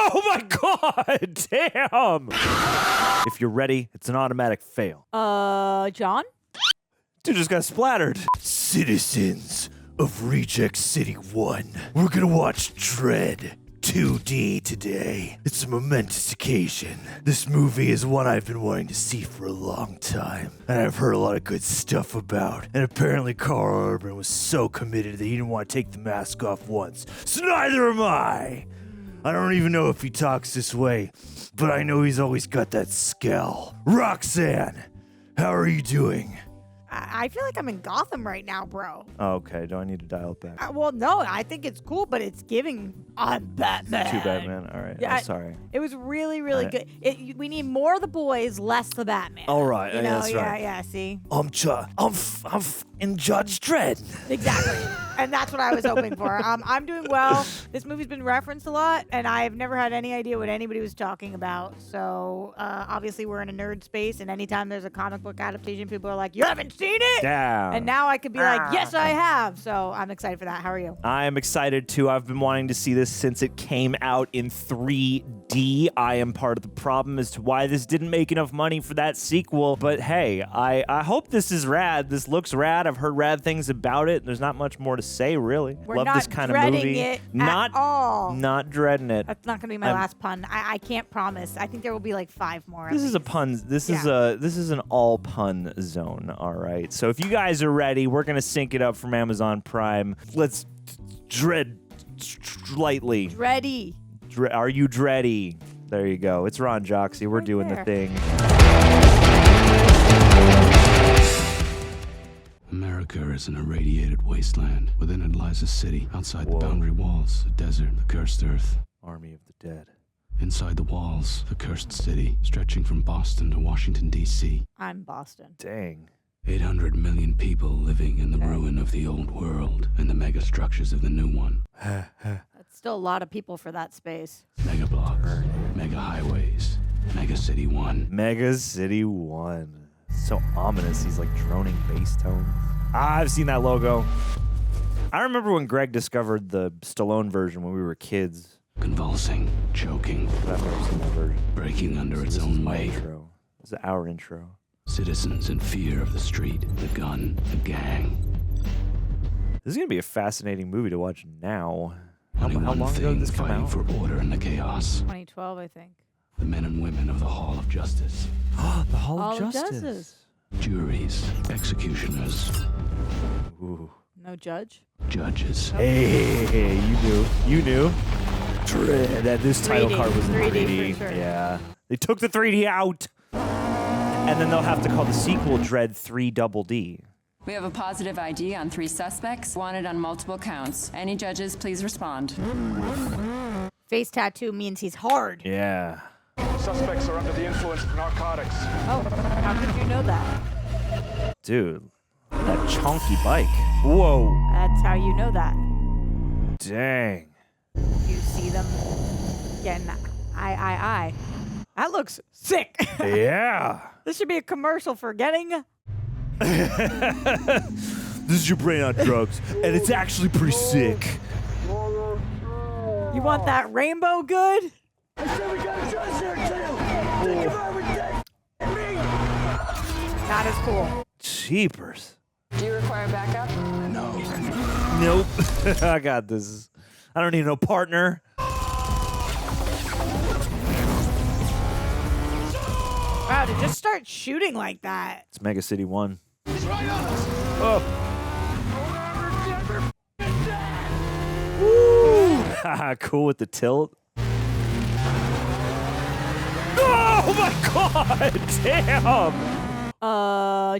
Oh my god! Damn! If you're ready, it's an automatic fail. John? Dude just got splattered. Citizens of Reject City 1, we're gonna watch Dredd 2D today. It's a momentous occasion. This movie is one I've been wanting to see for a long time, and I've heard a lot of good stuff about. And apparently Karl Urban was so committed that he didn't want to take the mask off once. So neither am I! I don't even know if he talks this way, but I know he's always got that scowl. Roxanne, how are you doing? I feel like I'm in Gotham right now, bro. Oh, okay, do I need to dial it back? Well, no, I think it's cool, but it's giving I'm Batman. Too Batman. All right. Yeah, I'm sorry. It was really, really good. We need more of the boys, less the Batman. All right. You know, that's right. yeah. See, I'm in Judge Dredd. exactly, and that's what I was hoping for. I'm doing well. This movie's been referenced a lot, and I've never had any idea what anybody was talking about. So obviously, we're in a nerd space, and anytime there's a comic book adaptation, people are like, "You haven't seen it?" Yeah. And now I could be like, "Yes, I have." So I'm excited for that. How are you? I am excited too. I've been wanting to see this since it came out in 3D. I am part of the problem as to why this didn't make enough money for that sequel. But hey, I hope this is rad. This looks rad. I've heard rad things about it. There's not much more to say, really. We're Love not this kind of dreading movie. it Not at all. Not dreading it. That's not going to be my last pun. I can't promise. I think there will be like 5 more. This is a pun. This is an all pun zone. All right. So if you guys are ready, we're gonna sync it up from Amazon Prime. Let's dread lightly. Dreddy. Are you dready? There you go. It's Ron Joxie. We're doing the thing. America is an irradiated wasteland. Within it lies a city. Outside the boundary walls, a desert, the cursed earth. Army of the Dead. Inside the walls, the cursed city, stretching from Boston to Washington, D.C. I'm Boston. Dang. 800 million people living in the ruin of the old world and the megastructures of the new one. That's still a lot of people for that space. Mega blocks, mega highways, Mega City 1. Mega City 1. So ominous. These like droning bass tones. I've seen that logo. I remember when Greg discovered the Stallone version when we were kids. Convulsing, choking, I've never seen that version. breaking under its own weight. Intro. This is our intro. Citizens in fear of the street, the gun, the gang. This is gonna be a fascinating movie to watch now. How Only one long ago thing did this come fighting out? for order in the chaos. 2012, I think. The men and women of the Hall of Justice. The Hall All of of Justice. Justice. Juries, executioners, Ooh. No judge. judges. Hey, you knew. Dredd. That this title 3D, card was in 3D for sure. Yeah. They took the 3D out. And then they'll have to call the sequel Dredd 3 Double D. We have a positive ID on 3 suspects, wanted on multiple counts. Any judges, please respond. Face tattoo means he's hard. Yeah. Suspects are under the influence of narcotics. Oh, how could you know that? Dude, that chunky bike. Whoa. That's how you know that. Dang. You see them getting I. That looks sick. Yeah. This should be a commercial for getting. This is your brain on drugs, and it's actually pretty sick. You want that rainbow good? I said we got a judge there too. Think about everything. Me. Not as cool. Jeepers. Do you require backup? No. Nope. I got this. I don't need no partner. Wow, to just start shooting like that. It's Mega City 1. He's right on us. Oh. Cool with the tilt. Oh my god! Damn!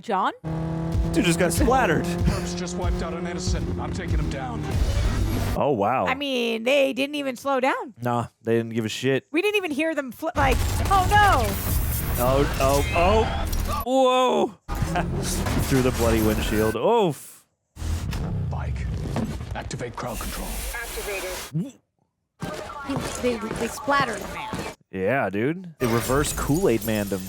John? Dude just got splattered. Herb's just wiped out an innocent. I'm taking him down. Oh wow. I mean, they didn't even slow down. Nah, they didn't give a shit. We didn't even hear them like, oh no! Oh. Whoa. Through the bloody windshield. Oof. Bike. Activate crowd control. They splattered the man. Yeah, dude. They reverse Kool-Aid manned him.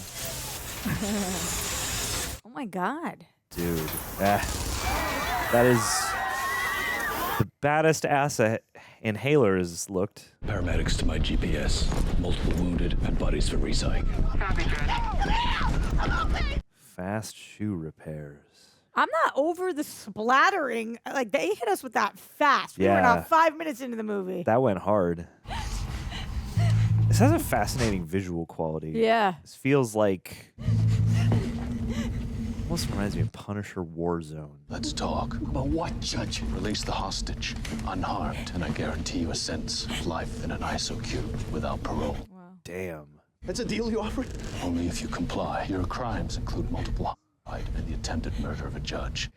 Oh my god. Dude. That is the baddest ass Inhalers looked. Paramedics to my GPS. Multiple wounded and bodies for recycling. Fast shoe repairs. I'm not over the splattering. Like, they hit us with that fast. We were Yeah. not 5 minutes into the movie. That went hard. This has a fascinating visual quality. Yeah. This feels like... almost reminds me of Punisher Warzone. Let's talk. About what, Judge? Release the hostage, unharmed, and I guarantee you a sentence of life in an ISO cube without parole. Damn. That's a deal you offered? Only if you comply. Your crimes include multiple homicide and the attempted murder of a judge.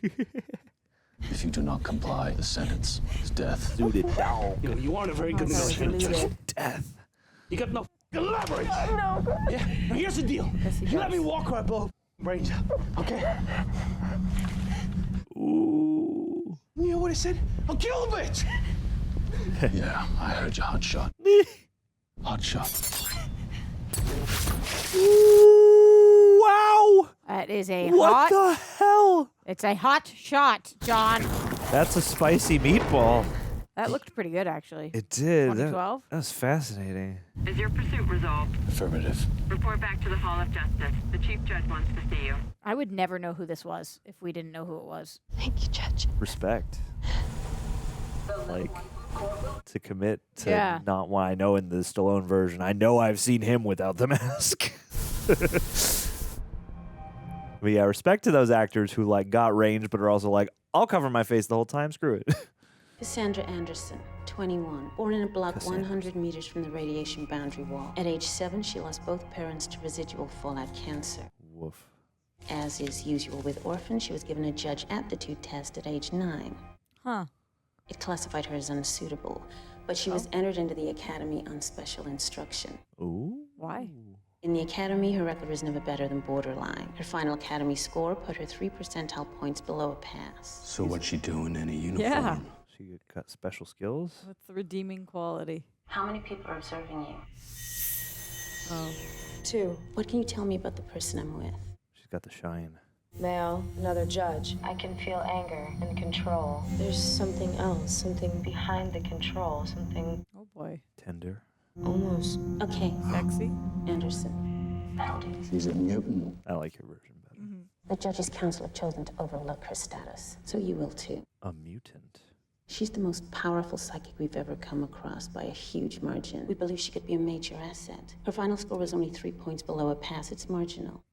If you do not comply, the sentence is death. Suited down. You aren't a very good negotiator. Death. You got no leverage. No. Yeah. Now here's the deal. You let me walk or I blow brains out. Okay? Ooh. You know what I said? I'll kill the bitch. Yeah, I heard you, hot shot. Hot shot. Ooh, wow. That is a What hot... the hell? It's a hot shot, John. That's a spicy meatball. That looked pretty good, actually. It did. 2012? That was fascinating. Is your pursuit resolved? Affirmative. Report back to the Hall of Justice. The Chief Judge wants to see you. I would never know who this was if we didn't know who it was. Thank you, Judge. Respect. Like, to commit to Yeah. not what I know in the Stallone version. I know I've seen him without the mask. But yeah, respect to those actors who like got range but are also like, I'll cover my face the whole time, screw it. Cassandra Anderson, 21, born in a block Cassandra. 100 meters from the radiation boundary wall. At age 7, she lost both parents to residual fallout cancer. Woof. As is usual with orphans, she was given a judge aptitude test at age 9. Huh. It classified her as unsuitable, but she was entered into the academy on special instruction. Ooh. Why? In the academy, her record was never better than borderline. Her final academy score put her 3 percentile points below a pass. So what's she doing in a uniform? Yeah. She got special skills. What's the redeeming quality? How many people are observing you? Oh. 2. What can you tell me about the person I'm with? She's got the shine. Male, another judge. I can feel anger and control. There's something else, something Behind the control, something Oh, boy. Tender. almost. Okay, Sexy? Anderson. She's a mutant. I like your version better. The judge's council have chosen to overlook her status, so you will too. A mutant. She's the most powerful psychic we've ever come across by a huge margin. We believe she could be a major asset. Her final score was only 3 points below a pass. It's marginal.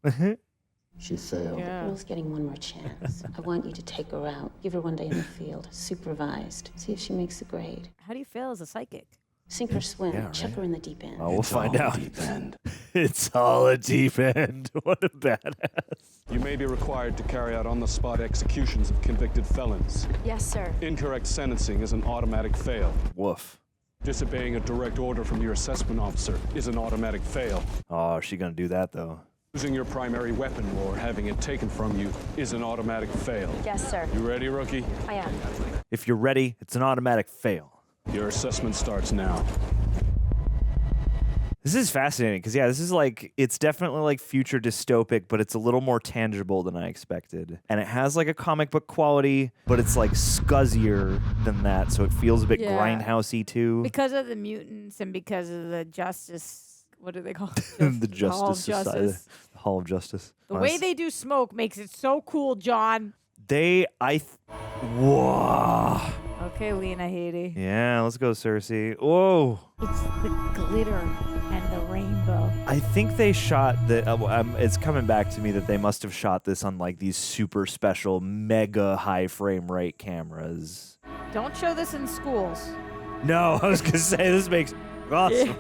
She failed. The girl's getting one more chance. I want you to take her out. Give her 1 day in the field, supervised. See if she makes the grade. How do you fail as a psychic? Sink or swim. Yeah, Chuck right. her in the deep end. Oh, we'll It's find all out. Deep end. It's all a deep end. What a badass. You may be required to carry out on-the-spot executions of convicted felons. Yes, sir. Incorrect sentencing is an automatic fail. Woof. Disobeying a direct order from your assessment officer is an automatic fail. Oh, is she gonna do that though? Using your primary weapon or having it taken from you is an automatic fail. Yes, sir. You ready, rookie? I am. If you're ready, it's an automatic fail. Your assessment starts now. This is fascinating because, yeah, this is like, it's definitely like future dystopic, but it's a little more tangible than I expected. And it has like a comic book quality, but it's like scuzzier than that. So it feels a bit Yeah. grindhousey too. Because of the mutants and because of the justice, what do they call it? The Hall of Justice Society. The Hall of Justice. The way they do smoke makes it so cool, John. Whoa. Okay, Lena Headey. Yeah, let's go, Cersei. Whoa. It's the glitter and the rainbow. I think they shot it's coming back to me that they must have shot this on like these super special, mega high frame rate cameras. Don't show this in schools. No, I was gonna say this makes awesome.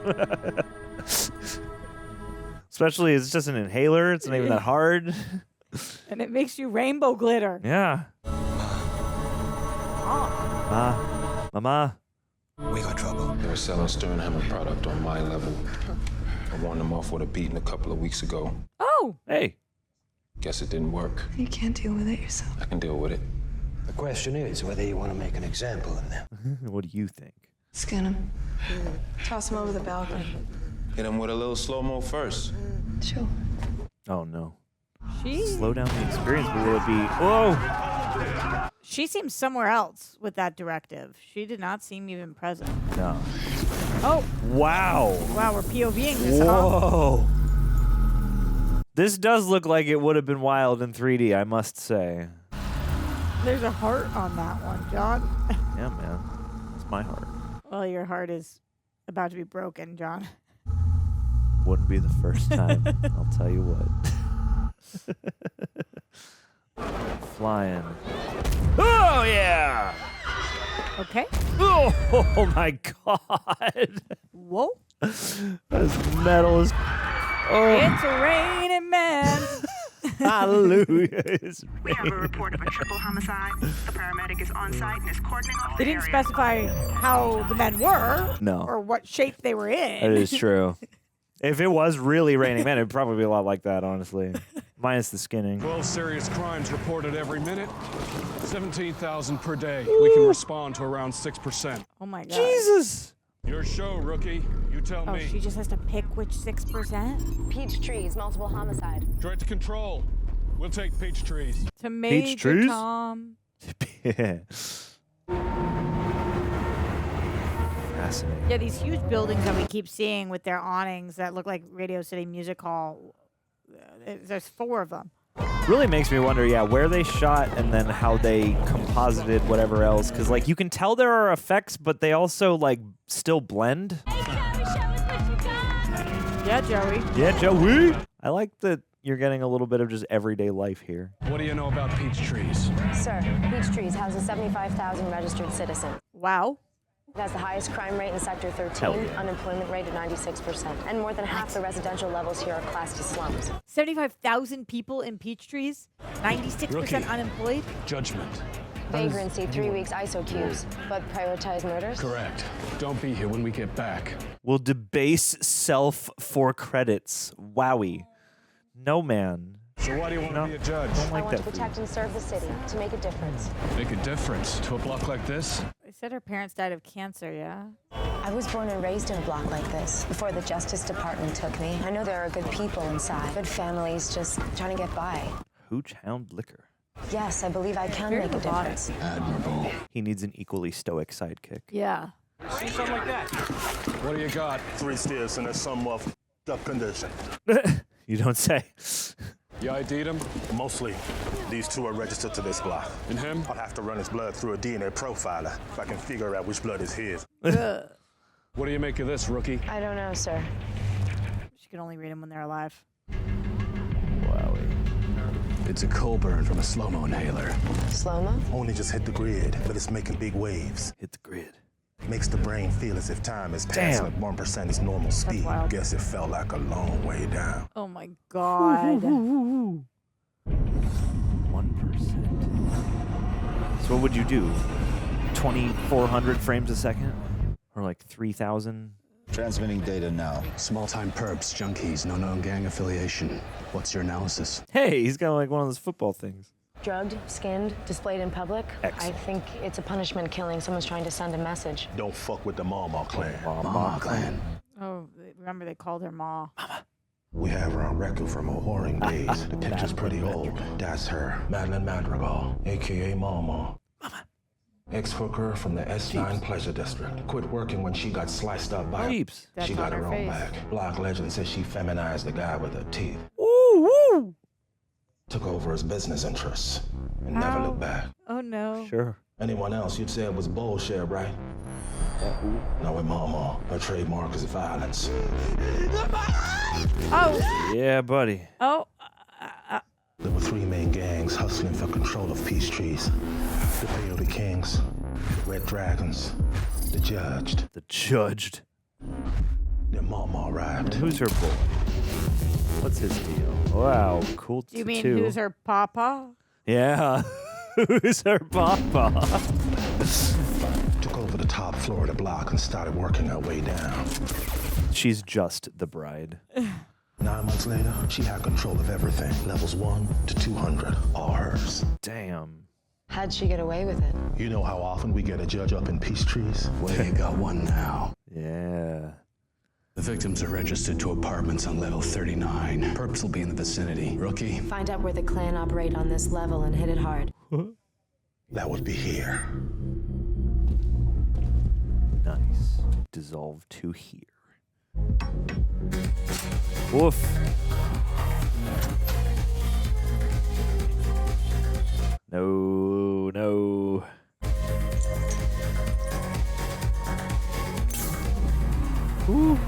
Especially, it's just an inhaler. It's not even that hard. And it makes you rainbow glitter. Yeah. Mama. We got trouble. They were selling Sternhammer product on my level. I warned them off with a beating a couple of weeks ago. Oh. Hey. Guess it didn't work. You can't deal with it yourself. I can deal with it. The question is whether you want to make an example of them. What do you think? Skin him. Toss him over the balcony. Hit him with a little slow-mo first. Sure. Oh no. She Slow down the experience, but will it be? Whoa! She seems somewhere else with that directive. She did not seem even present. No. Oh. Wow. Wow, we're POVing this, huh? Whoa. This does look like it would have been wild in 3D, I must say. There's a heart on that one, John. Yeah, man. It's my heart. Well, your heart is about to be broken, John. Wouldn't be the first time. I'll tell you what. Flying. Oh, yeah! Okay. Oh my god. Whoa. That's metal as... Oh. It's raining men. Hallelujah. We have a report of a triple homicide. The paramedic is on site and is cordoning off They the didn't area. specify how the men were. No. Or what shape they were in. That is true. If it was really raining men, it'd probably be a lot like that, honestly. Minus the skinning. 12 serious crimes reported every minute. 17,000 per day. We can respond to around 6%. Oh my god. Jesus! Your show, rookie. You tell Oh, me. she just has to pick which 6%? Peach trees, multiple homicide. Direct to control. We'll take peach trees. To Major trees? Tom. Yeah. Fascinating. Yeah, these huge buildings that we keep seeing with their awnings that look like Radio City Music Hall. There's 4 of them. Really makes me wonder, yeah, where they shot and then how they composited whatever else. Because, like, you can tell there are effects, but they also, like, still blend. Yeah, Joey. Yeah, Joey. I like that you're getting a little bit of just everyday life here. What do you know about peach trees? Sir, Peach Trees houses 75,000 registered citizens. Wow. It has the highest crime rate in Sector 13, Hell yeah. unemployment rate of 96%, and more than half the residential levels here are classed as slums. 75,000 people in peach trees. 96% Rookie. unemployed. Judgment. Vagrancy, 3 weeks ISO cubes, but prioritize murders? Correct. Don't be here when we get back. Will debase self for credits. Wowie. No, man. So why do you want to be a judge? Don't I like want that to protect and serve the city, to make a difference. Make a difference to a block like this? They said her parents died of cancer, yeah? I was born and raised in a block like this before the Justice Department took me. I know there are good people inside, good families just trying to get by. Hooch Hound Liquor. Yes, I believe I can Very make a robotic. difference. Admirable. He needs an equally stoic sidekick. Yeah. See something like that? What do you got? 3 steers in a somewhat up condition. You don't say. You ID'd him? Mostly, these 2 are registered to this block. And him? I'll have to run his blood through a DNA profiler if I can figure out which blood is his. Ugh. What do you make of this, rookie? I don't know, sir. She can only read them when they're alive. Wowie. It's a coal burn from a slow-mo inhaler. Slow-mo? Only just hit the grid, but it's making big waves. Hit the grid. Makes the brain feel as if time is passing Damn. at 1% its normal speed. wild. Guess it felt like a long way down. Oh my god. 1%. So what would you do? 2,400 frames a second? Or like 3,000? Transmitting data now. Small-time perps, junkies, no known gang affiliation. What's your analysis? Hey, he's got like one of those football things. Drugged, skinned, displayed in public? I Excellent. think it's a punishment killing. Someone's trying to send a message. Don't fuck with the Mama clan. Mama clan. Oh, remember they called her Ma. We have her on record from her whoring days. The picture's pretty old. That's her. Madeline Madrigal, a.k.a. Mama. Ex-hooker from the S9 Pleasure District. Quit working when she got sliced up by... Peeps. That's She got on her her own face. back. Block legend says she feminized the guy with her teeth. Ooh, woo. Took over his business interests and never Ow. looked back. Oh no. Sure. Anyone else, you'd say it was bullshit, right? No, with Mama, her trademark is violence. Oh. Yeah, buddy. Oh. There were 3 main gangs hustling for control of peace trees. The Peyote Kings, the Red Dragons, the Judged. The Judged. Then Mama arrived. Who's her boy? What's his deal? Wow, cool. Do you mean too. who's her papa? Yeah. Who's her papa? Took over the top floor of the block and started working her way down. She's just the bride. 9 months later, she had control of everything. Levels 1 to 200, all hers. Damn. How'd she get away with it? You know how often we get a judge up in peace trees? Well, you got one now. Yeah. The victims are registered to apartments on level 39. Perps will be in the vicinity. Rookie? Find out where the clan operate on this level and hit it hard. That would be here. Nice. Dissolve to here. Woof. No, no. Ooh.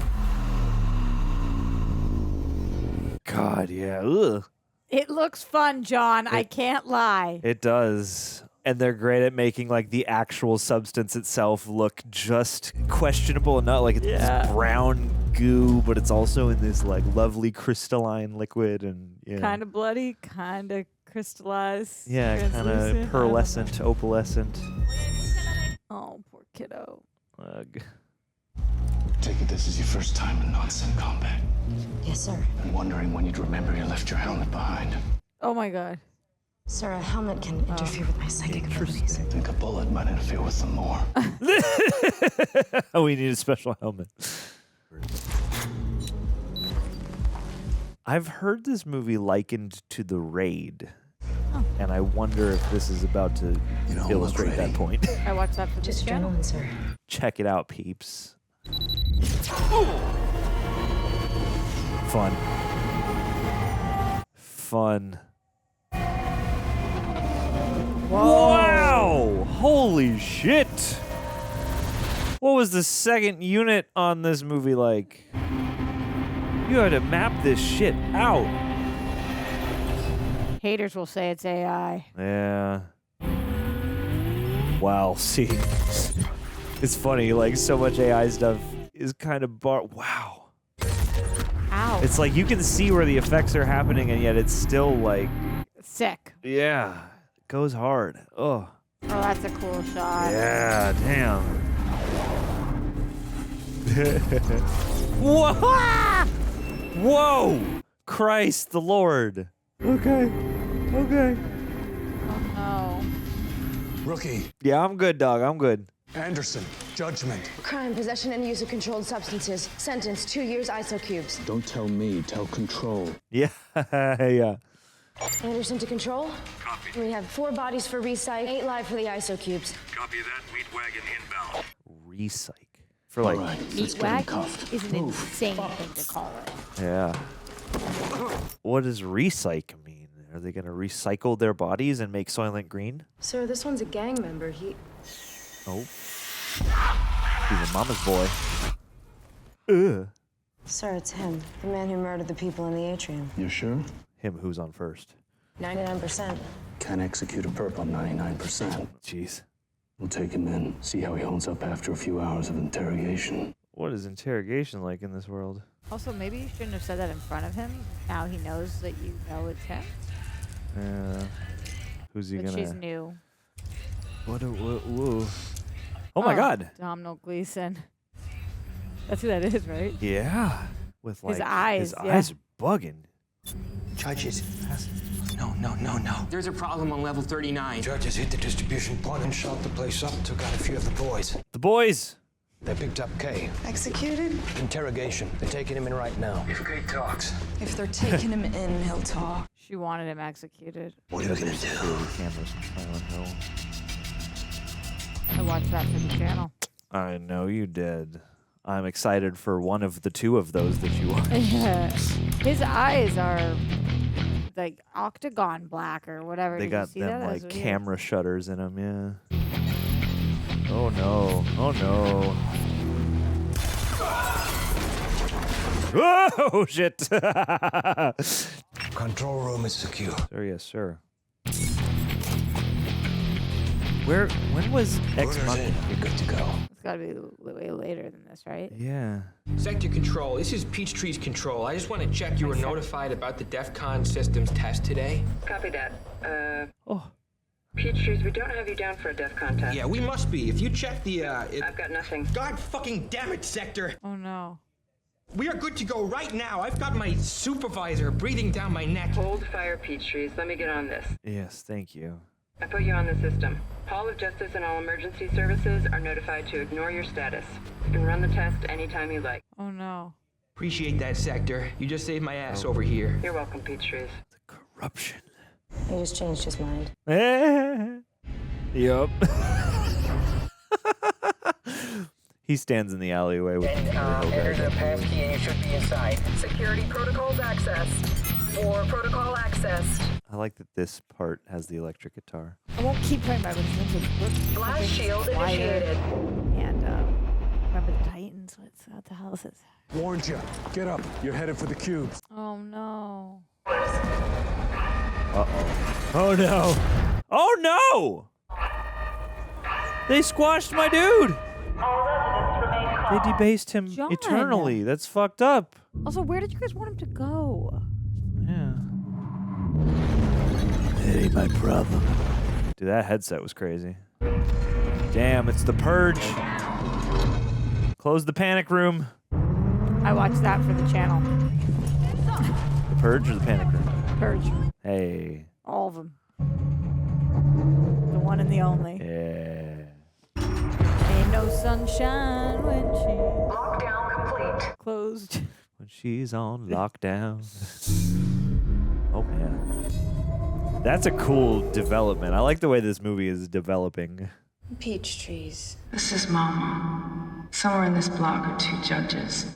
God, yeah. Ugh. It looks fun, John. I can't lie. It does. And they're great at making like the actual substance itself look just questionable and not like it's this brown goo, but it's also in this like lovely crystalline liquid and Kind of bloody, kind of crystallized. Yeah, kind of pearlescent, opalescent. Oh, poor kiddo. Ugh. Take it this is your first time in non-sim combat. Yes, sir. I'm wondering when you'd remember you left your helmet behind. Oh my God. Sir, a helmet can interfere with my psychic abilities. I think a bullet might interfere with them more. Oh, we need a special helmet. I've heard this movie likened to The Raid. And I wonder if this is about to illustrate that point. I watched that for this channel. Sir. Check it out, peeps. Fun. Fun. Whoa. Wow! Holy shit! What was the second unit on this movie like? You had to map this shit out. Haters will say it's AI. Yeah. Wow, see. It's funny, like so much AI stuff is kind of wow. Ow. It's like you can see where the effects are happening and yet it's still like Sick. yeah, it goes hard. Oh. Oh, that's a cool shot. Yeah, damn. Whoa! Whoa! Christ the Lord. Okay. Okay. Oh, no. Rookie. Yeah, I'm good, dog. I'm good. Anderson, judgment. Crime, possession, and use of controlled substances. Sentence, 2 years ISO cubes. Don't tell me, tell Control. Yeah, yeah. Anderson to control. Copy. We have 4 bodies for recyc, 8 live for the ISO cubes. Copy that. Meat wagon inbound. Recyc. For like, Meat wagon is an insane thing to call it. yeah. What does recyc mean? Are they going to recycle their bodies and make Soylent Green? Sir, this one's a gang member. Oh. He's a mama's boy. Ugh. Sir, it's him. The man who murdered the people in the atrium. You sure? Him who's on first. 99%. Can't execute a perp on 99%. Jeez. We'll take him in, see how he holds up after a few hours of interrogation. What is interrogation like in this world? Also, maybe you shouldn't have said that in front of him. Now he knows that you know it's him. Who's he But gonna? she's new. Whoa. Oh my God. Domhnall Gleeson. That's who that is, right? Yeah. With like His eyes. His yeah. eyes are bugging. Judges. No. There's a problem on level 39. Judges hit the distribution point and shot the place up. Took out a few of the boys. The boys. They picked up Kay. Executed? Interrogation. They're taking him in right now. If Kay talks. If they're taking him in, he'll talk. She wanted him executed. What are we gonna do? Cameras from Silent Hill. I watched that for the channel. I know you did. I'm excited for one of the 2 of those that you watched. His eyes are like octagon black or whatever. They Did got you see them that? like camera shutters in them, yeah. Oh no. Oh no. Oh shit. Control room is secure. Sir, yes, sir. When was Ex Machina? You're good to go. It's got to be way later than this, right? Yeah. Sector Control, this is Peachtree's Control. I just want to check you were notified about the DEF CON systems test today. Copy that. Oh. Peachtrees, we don't have you down for a DEF CON test. Yeah, we must be. If you check the, I've got nothing. God fucking damn it, Sector! Oh no. We are good to go right now. I've got my supervisor breathing down my neck. Hold fire, Peachtrees. Let me get on this. Yes, thank you. I put you on the system. Hall of Justice and all emergency services are notified to ignore your status. You can run the test anytime you like. Oh no. Appreciate that, Sector. You just saved my ass over here. You're welcome, Peachtrees. Corruption. He just changed his mind. Yep. He stands in the alleyway with Enter the passkey and you should be inside. Security protocols accessed. For protocol accessed. I like that this part has the electric guitar. I won't keep talking about it. Blast shield initiated. And remember the Titans? What the hell is this? Warned you. Get up. You're headed for the cubes. Oh no. Uh-oh. Oh no. Oh no! They squashed my dude! They debased him John. eternally. That's fucked up. Also, where did you guys want him to go? Yeah. That ain't my problem. Dude, that headset was crazy. Damn, it's the Purge. Close the panic room. I watched that for the channel. The Purge or the panic room? Purge. Hey. All of them. The one and the only. Yeah. Ain't no sunshine when she... Lockdown complete. Closed. When she's on lockdown. Oh, man. That's a cool development. I like the way this movie is developing. Peach trees. This is Mama. Somewhere in this block are 2 judges.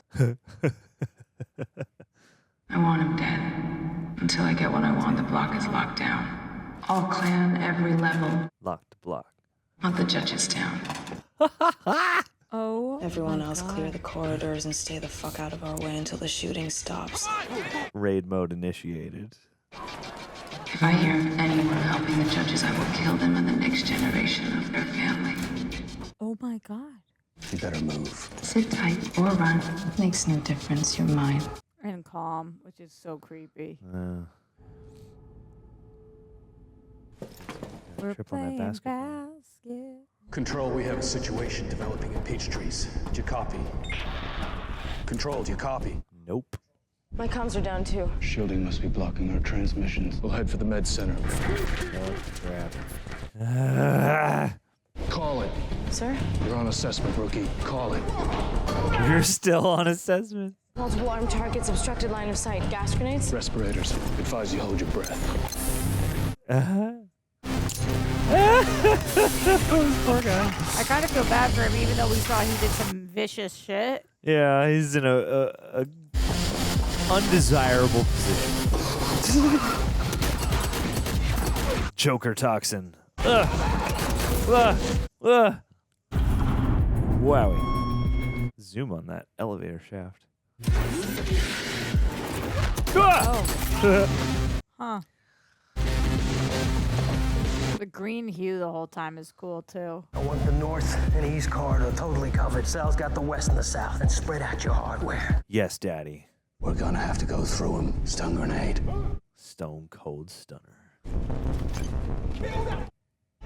I want him dead. Until I get what I want, the block is locked down. All clan, every level. Locked block. Want the judges down. Oh. Everyone else clear the corridors and stay the fuck out of our way until the shooting stops. Raid mode initiated. If I hear of anyone helping the judges, I will kill them and the next generation of their family. Oh my god. You better move. Sit tight or run. Makes no difference, you're mine. And calm, which is so creepy. We're Trip on that playing basketball. basket. Control, we have a situation developing in Peachtrees. Do you copy? Control, do you copy? Nope. My comms are down too. Shielding must be blocking our transmissions. We'll head for the med center. Oh, crap. Call it. Sir? You're on assessment, rookie. Call it. You're still on assessment? Multiple armed targets, obstructed line of sight. Gas grenades? Respirators. Advise you hold your breath. Poor guy. I kind of feel bad for him, even though we saw he did some vicious shit. Yeah, he's in a undesirable position. Joker toxin. Wowie. Zoom on that elevator shaft. Huh. The green hue the whole time is cool, too. I want the north and east corridor totally covered. Sal's got the west and the south, and spread out your hardware. Yes, Daddy. We're gonna have to go through him. Stun grenade. Stone cold stunner.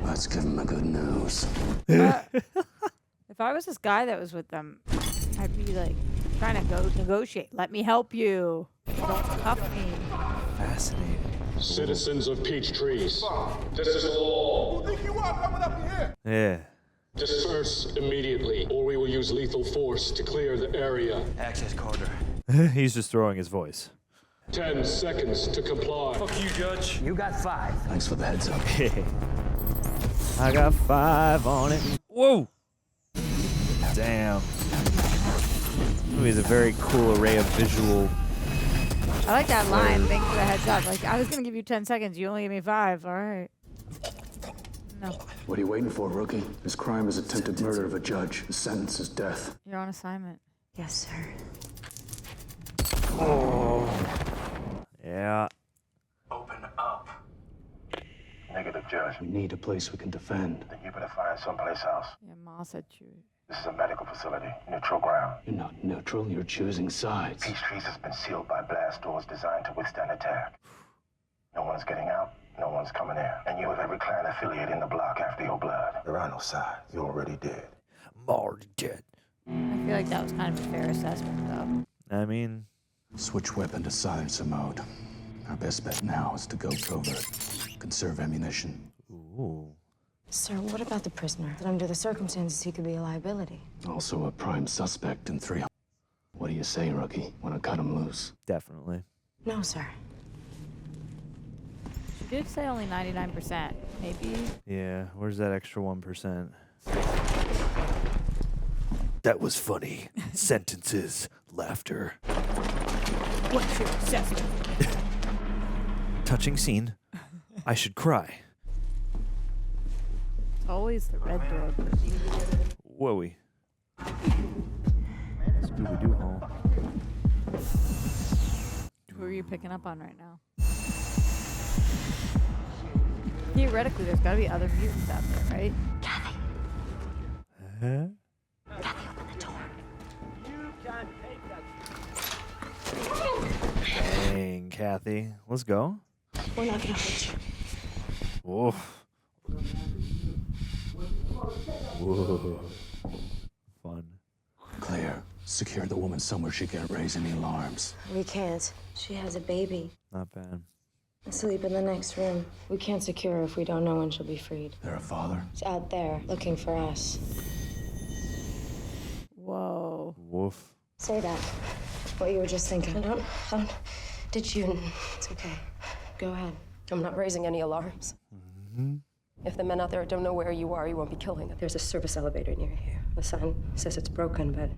Let's give him the good news. If I was this guy that was with them, I'd be like trying to go negotiate. Let me help you. Don't cuff me. Fascinating. Citizens of Peachtrees, this is the law. Who think you are coming up here? Yeah. Disperse immediately, or we will use lethal force to clear the area. Access corridor. He's just throwing his voice. 10 seconds to comply. Fuck you, Judge. You got 5. Thanks for the heads up. I got 5 on it. Whoa! Damn. This movie is a very cool array of visual. I like that line. Thanks for the heads up. Like, I was going to give you 10 seconds. You only gave me 5. All right. No. What are you waiting for, rookie? This crime is attempted murder of a judge. The sentence is death. You're on assignment. Yes, sir. Oh. Yeah. Open up. Negative, Judge. We need a place we can defend. Then you better find someplace else. Yeah, Ma said you. This is a medical facility, neutral ground. You're not neutral, you're choosing sides. Peachtrees has been sealed by blast doors designed to withstand attack. No one's getting out, no one's coming in. And you have every clan affiliate in the block after your blood. There are no sides. You're already dead. I'm already dead. I feel like that was kind of a fair assessment, though. I mean... Switch weapon to silencer mode. Our best bet now is to go covert. Conserve ammunition. Ooh. Sir, what about the prisoner? Under the circumstances, he could be a liability. Also a prime suspect in 300. What do you say, rookie? Want to cut him loose? Definitely. No, sir. did say only 99%. Maybe. Yeah, where's that extra 1%? That was funny. Sentences, laughter. What's your assessment? Touching scene. I should cry. It's always the red door. Whoa-y. Scooby-Doo hole. Who are you picking up on right now? Theoretically, there's got to be other mutants out there, right? Kathy. Huh? Kathy, open the door. Dang, Kathy. Let's go. We're not gonna hurt you. Whoa. Whoa. Fun. Claire, secure the woman somewhere she can't raise any alarms. We can't. She has a baby. Not bad. Asleep in the next room. We can't secure her if we don't know when she'll be freed. There a father? She's out there looking for us. Whoa. Woof. Say that. What you were just thinking. I don't. Did you? It's okay. Go ahead. I'm not raising any alarms. Mm-hmm. If the men out there don't know where you are, you won't be killing them. There's a service elevator near here. The sign says it's broken, but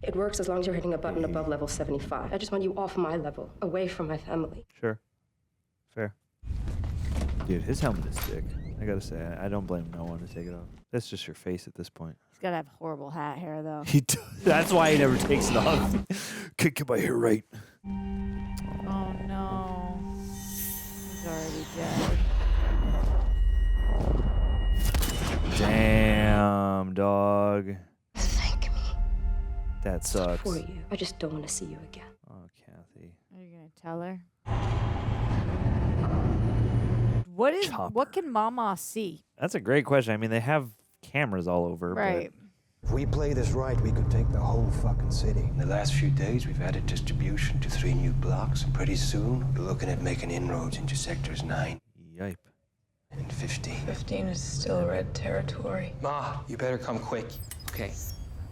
it works as long as you're hitting a button above level 75. I just want you off my level, away from my family. Sure. Fair. Dude, his helmet is sick. I gotta say, I don't blame no one to take it off. That's just your face at this point. He's got to have horrible hat hair, though. He does. That's why he never takes it off. Can't get my hair right. Oh, no. He's already dead. Damn, dog. Thank me. That sucks. For you. I just don't want to see you again. Oh, Kathy. Are you going to tell her? What can Mama see? That's a great question. I mean, they have cameras all over. Right. If we play this right, we could take the whole fucking city. In the last few days, we've added distribution to 3 new blocks, and pretty soon, we're looking at making inroads into sectors 9. Yipe. And 15. 15 is still red territory. Ma, you better come quick. Okay.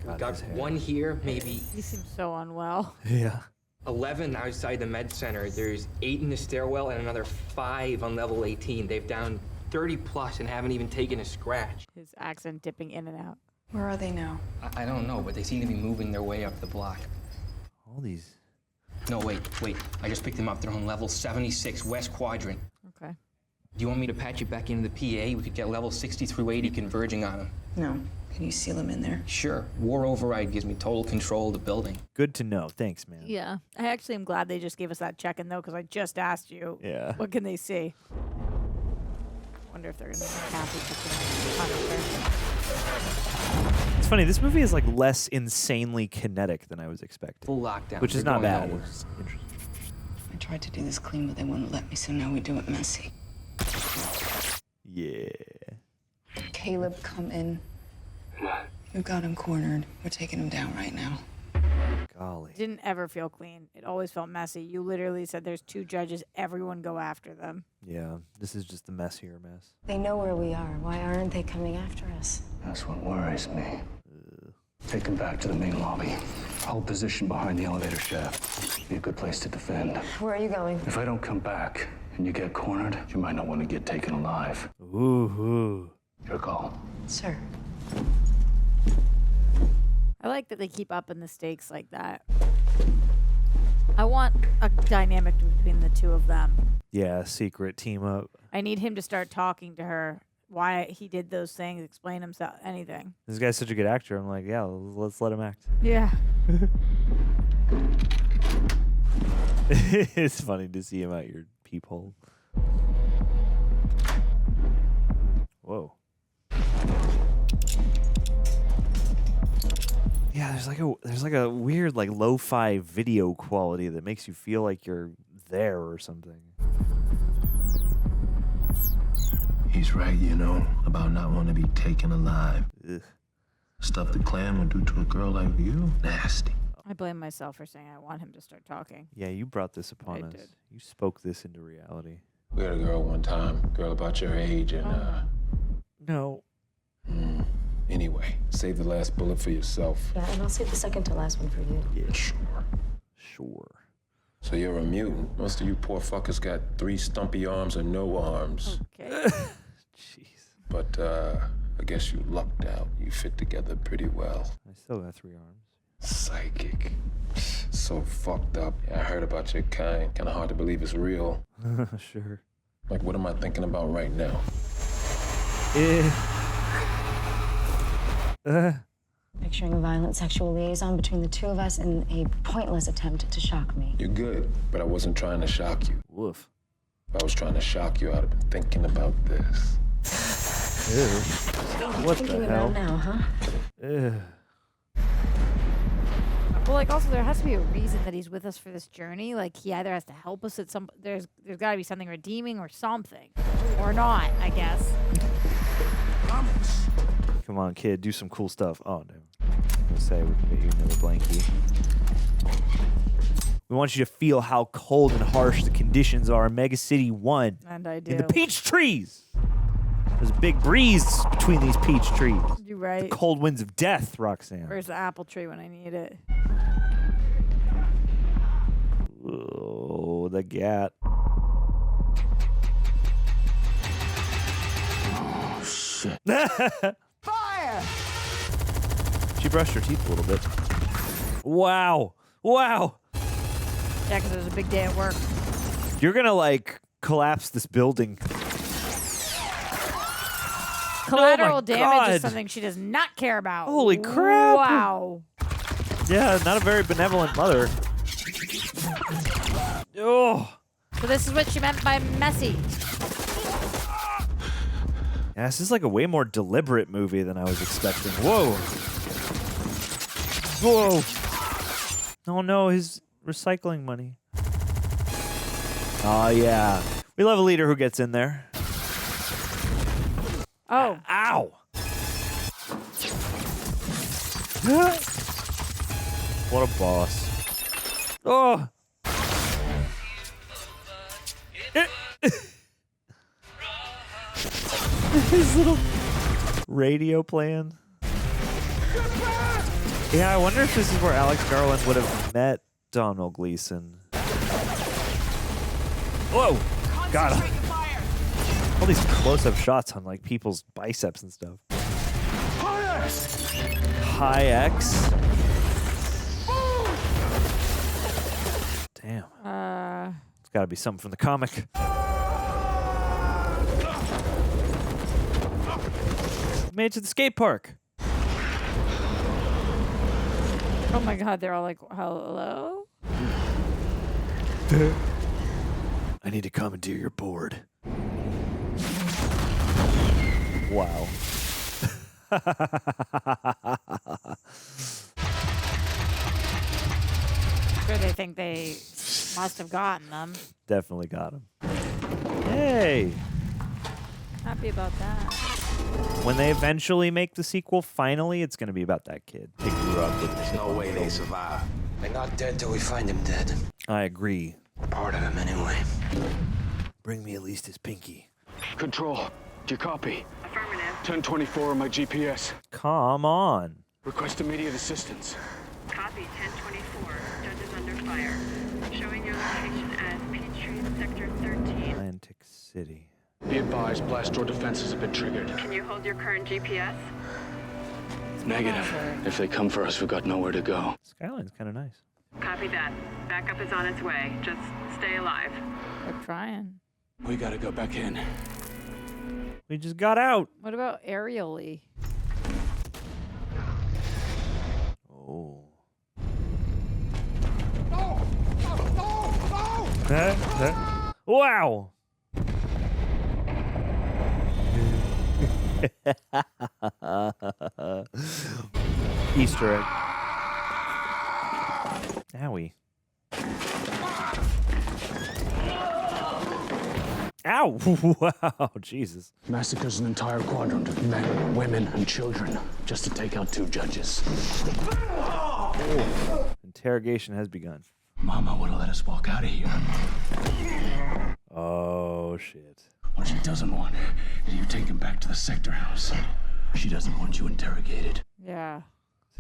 We got one here, maybe He seems so unwell. Yeah. 11 outside the med center. There's 8 in the stairwell and another 5 on level 18. They've downed 30 plus and haven't even taken a scratch. His accent dipping in and out. Where are they now? I don't know, but they seem to be moving their way up the block. All these. No, wait. I just picked them up. They're on level 76, west quadrant. Okay. Do you want me to patch you back into the PA? We could get level 60 through 80 converging on them. No. Can you seal them in there? Sure. War override gives me total control of the building. Good to know. Thanks, man. Yeah. I actually am glad they just gave us that check-in, though, because I just asked you. Yeah. What can they see? Wonder if they're going to be happy to It's funny. This movie is like less insanely kinetic than I was expecting. Full lockdown. Which is They're not going bad. nowhere. It's interesting. I tried to do this clean, but they wouldn't let me, so now we do it messy. Yeah. Caleb, come in. We've got him cornered. We're taking him down right now. Golly. Didn't ever feel clean. It always felt messy. You literally said there's 2 judges. Everyone go after them. Yeah. This is just the messier mess. They know where we are. Why aren't they coming after us? That's what worries me. Take him back to the main lobby. Hold position behind the elevator shaft. Be a good place to defend. Where are you going? If I don't come back and you get cornered, you might not want to get taken alive. Ooh. Your call. Sir. I like that they keep upping the stakes like that. I want a dynamic between the 2 of them. Yeah, secret team up. I need him to start talking to her. Why he did those things, explain himself, anything. This guy's such a good actor. I'm like, yeah, let's let him act. Yeah. It's funny to see him out your peephole. Whoa. Yeah, there's like a weird like lo-fi video quality that makes you feel like you're there or something. He's right, you know, about not wanting to be taken alive. Ugh. Stuff the clan would do to a girl like you, nasty. I blame myself for saying I want him to start talking. Yeah, you brought this upon us. did. You spoke this into reality. We had a girl one time, girl about your age, and No. Anyway, save the last bullet for yourself. Yeah, and I'll save the second to last one for you. Yeah, sure. So you're a mutant. Most of you poor fuckers got 3 stumpy arms or no arms. Okay. Jeez. But I guess you lucked out. You fit together pretty well. I still got 3 arms. Psychic. So fucked up. Yeah, I heard about your kind. Kinda hard to believe it's real. Sure. Like, what am I thinking about right now? Picturing a violent sexual liaison between the two of us in a pointless attempt to shock me. You're good, but I wasn't trying to shock you. Woof. If I was trying to shock you, I'd have been thinking about this. Ew. What the hell? About now, huh? Ew. Well, like, also, there has to be a reason that he's with us for this journey. Like, he either has to help us at some... There's got to be something redeeming or something. Or not, I guess. Come on, kid. Do some cool stuff. Oh, no. Let's say we can get you another blankie. We want you to feel how cold and harsh the conditions are in Mega City 1. And I do. In the peach trees. There's a big breeze between these peach trees. You're right. The cold winds of death, Roxanne. Where's the apple tree when I need it? Oh, the gat. Oh, shit. Fire! She brushed her teeth a little bit. Wow. Wow. Yeah, because it was a big day at work. You're going to, like, collapse this building. Collateral damage God. is something she does not care about. Holy crap. Wow. Yeah, not a very benevolent mother. Oh. So this is what she meant by messy. Yeah, this is like a way more deliberate movie than I was expecting. Whoa. Whoa. Oh, no, his recycling money. Oh, yeah. We love a leader who gets in there. Oh. Ow. What a boss. Oh. His little radio playing. Yeah, I wonder if this is where Alex Garland would have met Donald Gleason. Whoa! God. All these close-up shots on like people's biceps and stuff. High X. Damn. It's got to be something from the comic. Made it to the skate park. Oh my God, they're all like, hello? I need to commandeer your board. Wow. Sure, they think they must have gotten them. Definitely got him. Hey! Happy about that. When they eventually make the sequel, finally, it's going to be about that kid. They grew up with There's no way they survive. They're not dead till we find him dead. I agree. Part of him, anyway. Bring me at least his pinky. Control, do you copy? Affirmative. 1024 on my GPS. Come on. Request immediate assistance. Copy 1024. Judges under fire. Showing your location as Peachtree Sector 13. Atlantic City. Be advised, blast door defenses have been triggered. Can you hold your current GPS? Negative. If they come for us, we've got nowhere to go. Skyline's kind of nice. Copy that. Backup is on its way. Just stay alive. They're trying. We gotta go back in. We just got out. What about aerially? Oh. No! No! No! Wow. Easter egg. Owie. Ow! Wow, Jesus. Massacres an entire quadrant of men, women, and children just to take out 2 judges. Interrogation has begun. Mama would have let us walk out of here. Oh, shit. What she doesn't want is you taken back to the sector house. She doesn't want you interrogated. Yeah.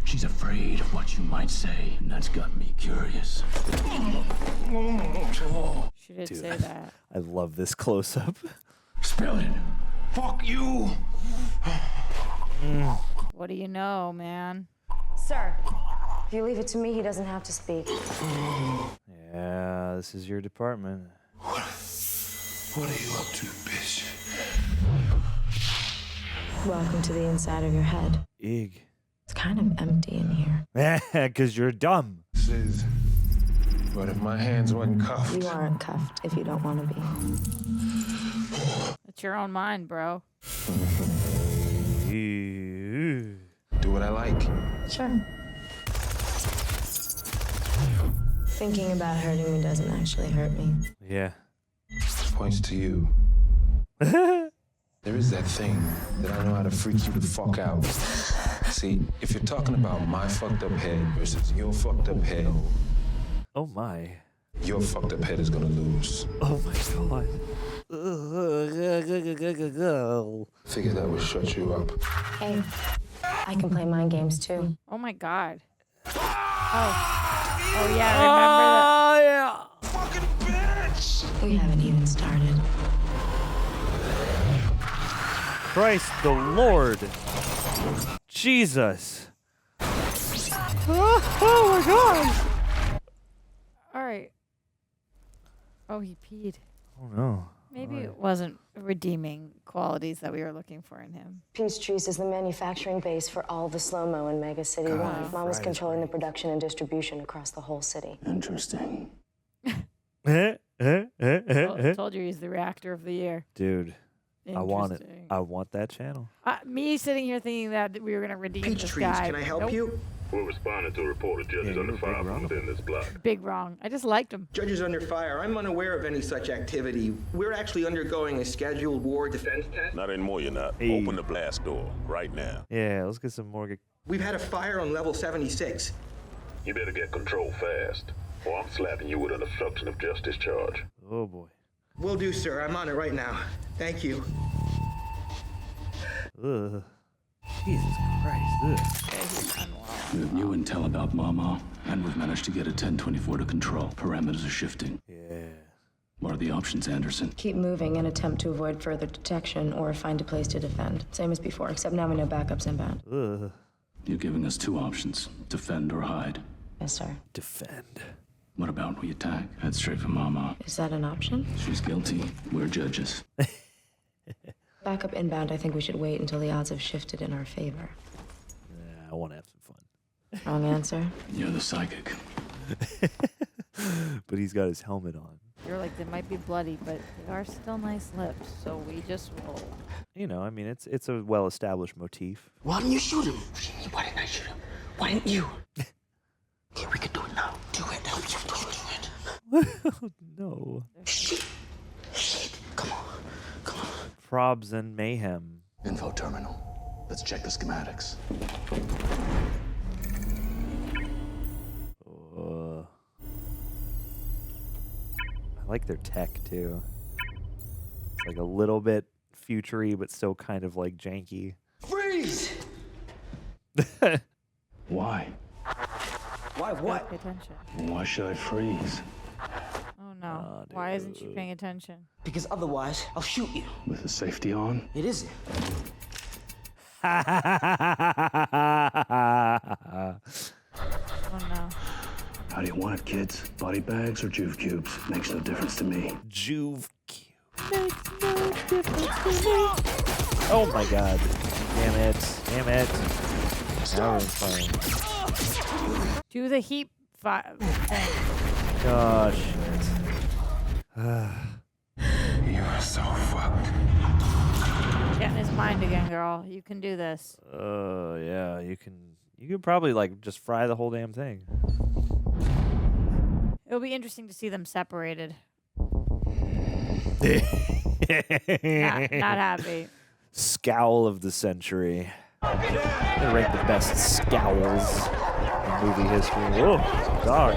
She's afraid of what you might say, and that's got me curious. She did Dude, say that. I love this close-up. Spill it. Fuck you. What do you know, man? Sir, if you leave it to me, he doesn't have to speak. Yeah, this is your department. What are you up to, bitch? Welcome to the inside of your head. Eeg. It's kind of empty in here. Because you're dumb. But if my hands weren't cuffed. You aren't cuffed if you don't want to be. It's your own mind, bro. Do what I like. Sure. Thinking about hurting me doesn't actually hurt me. Yeah. Points to you. There is that thing that I know how to freak you the fuck out. See, if you're talking about my fucked up head versus your fucked up head. Oh my. Your fucked up head is gonna lose. Oh my god. Figured that would shut you up. Hey, I can play mind games too. Oh my god. Oh yeah, I remember that. Fucking bitch! We haven't even started. Christ the Lord. Jesus. Oh my god. All right. Oh, he peed. Oh no. Maybe it wasn't redeeming qualities that we were looking for in him. Peachtree's is the manufacturing base for all the slow-mo in Mega City 1. Mom was controlling the production and distribution across the whole city. Interesting. Told you he's the reactor of the year. Dude, I want it. Interesting. I want that channel. Me sitting here thinking that we were going to redeem this guy. Can I help Nope. you? We're responding to a report of judges under fire from within this block. Big wrong. I just liked him. Judges under fire. I'm unaware of any such activity. We're actually undergoing a scheduled war defense test. Not anymore, you're not. Hey. Open the blast door right now. Yeah, let's get some more. We've had a fire on level 76. You better get control fast, or I'm slapping you with an obstruction of justice charge. Oh boy. Will do, sir. I'm on it right now. Thank you. Ugh. Jesus Christ. Ugh. We have new intel about Mama, and we've managed to get a 1024 to control. Parameters are shifting. Yeah. What are the options, Anderson? Keep moving and attempt to avoid further detection or find a place to defend. Same as before, except now we know backups inbound. Ugh. You're giving us two options, defend or hide. Yes, sir. Defend. What about we attack? Head straight for Mama. Is that an option? She's guilty. We're judges. Backup inbound, I think we should wait until the odds have shifted in our favor. Yeah, I want to have some fun. Wrong answer. You're the psychic. But he's got his helmet on. You're like, they might be bloody, but they are still nice lips, so we just roll. You know, I mean, it's a well-established motif. Why didn't you shoot him? Why didn't I shoot him? Why didn't you? Okay, we can do it now. Do it. No. Shit. Come on. Probs and mayhem. Info terminal. Let's check the schematics. I like their tech too. It's like a little bit futury, but still kind of like janky. Freeze! Why? Why what? Pay attention. Why should I freeze? Oh no. Why isn't she paying attention? Because otherwise, I'll shoot you. With the safety on? It isn't. Oh no. How do you want it, kids? Body bags or Juve cubes? Makes no difference to me. Juve cube makes no difference to me. Oh my god. Damn it. Now we're fine. Do the heat thing. Gosh. You are so fucked. Get in his mind again, girl. You can do this. Yeah, you could probably like just fry the whole damn thing. It'll be interesting to see them separated. Not happy. Scowl of the century. They rank the best scowls in movie history. Oh, dog.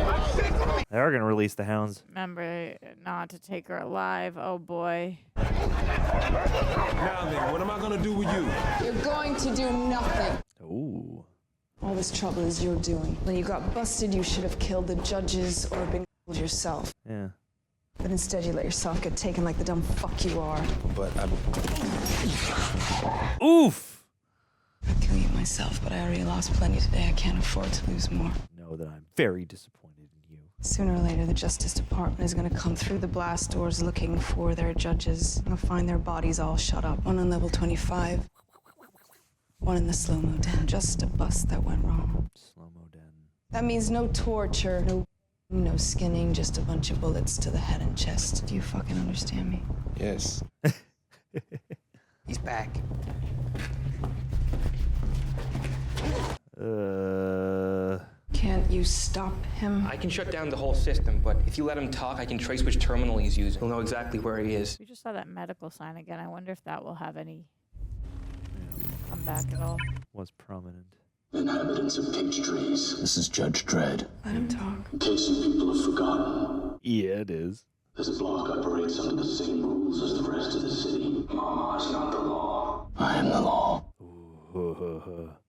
They are gonna release the hounds. Remember not to take her alive. Oh boy. Now then, what am I gonna do with you? You're going to do nothing. Ooh. All this trouble is your doing. When you got busted, you should have killed the judges or been yourself. Yeah. But instead you let yourself get taken like the dumb fuck you are. But Oof! I'd kill you myself, but I already lost plenty today. I can't afford to lose more. Know that I'm very disappointed in you. Sooner or later, the Justice Department is going to come through the blast doors looking for their judges. They'll find their bodies all shut up. One on level 25. One in the slow-mo den. Just a bust that went wrong. Slow-mo den. That means no torture, no skinning, just a bunch of bullets to the head and chest. Do you fucking understand me? Yes. He's back. Can't you stop him? I can shut down the whole system, but if you let him talk, I can trace which terminal he's using. He'll know exactly where he is. We just saw that medical sign again. I wonder if that will have any comeback at all. Was prominent. Inhabitants of Peachtrees, this is Judge Dredd. Let him talk. In case you people have forgotten, Yeah, it is. this block operates under the same rules as the rest of the city. Mama is not the law. I am the law.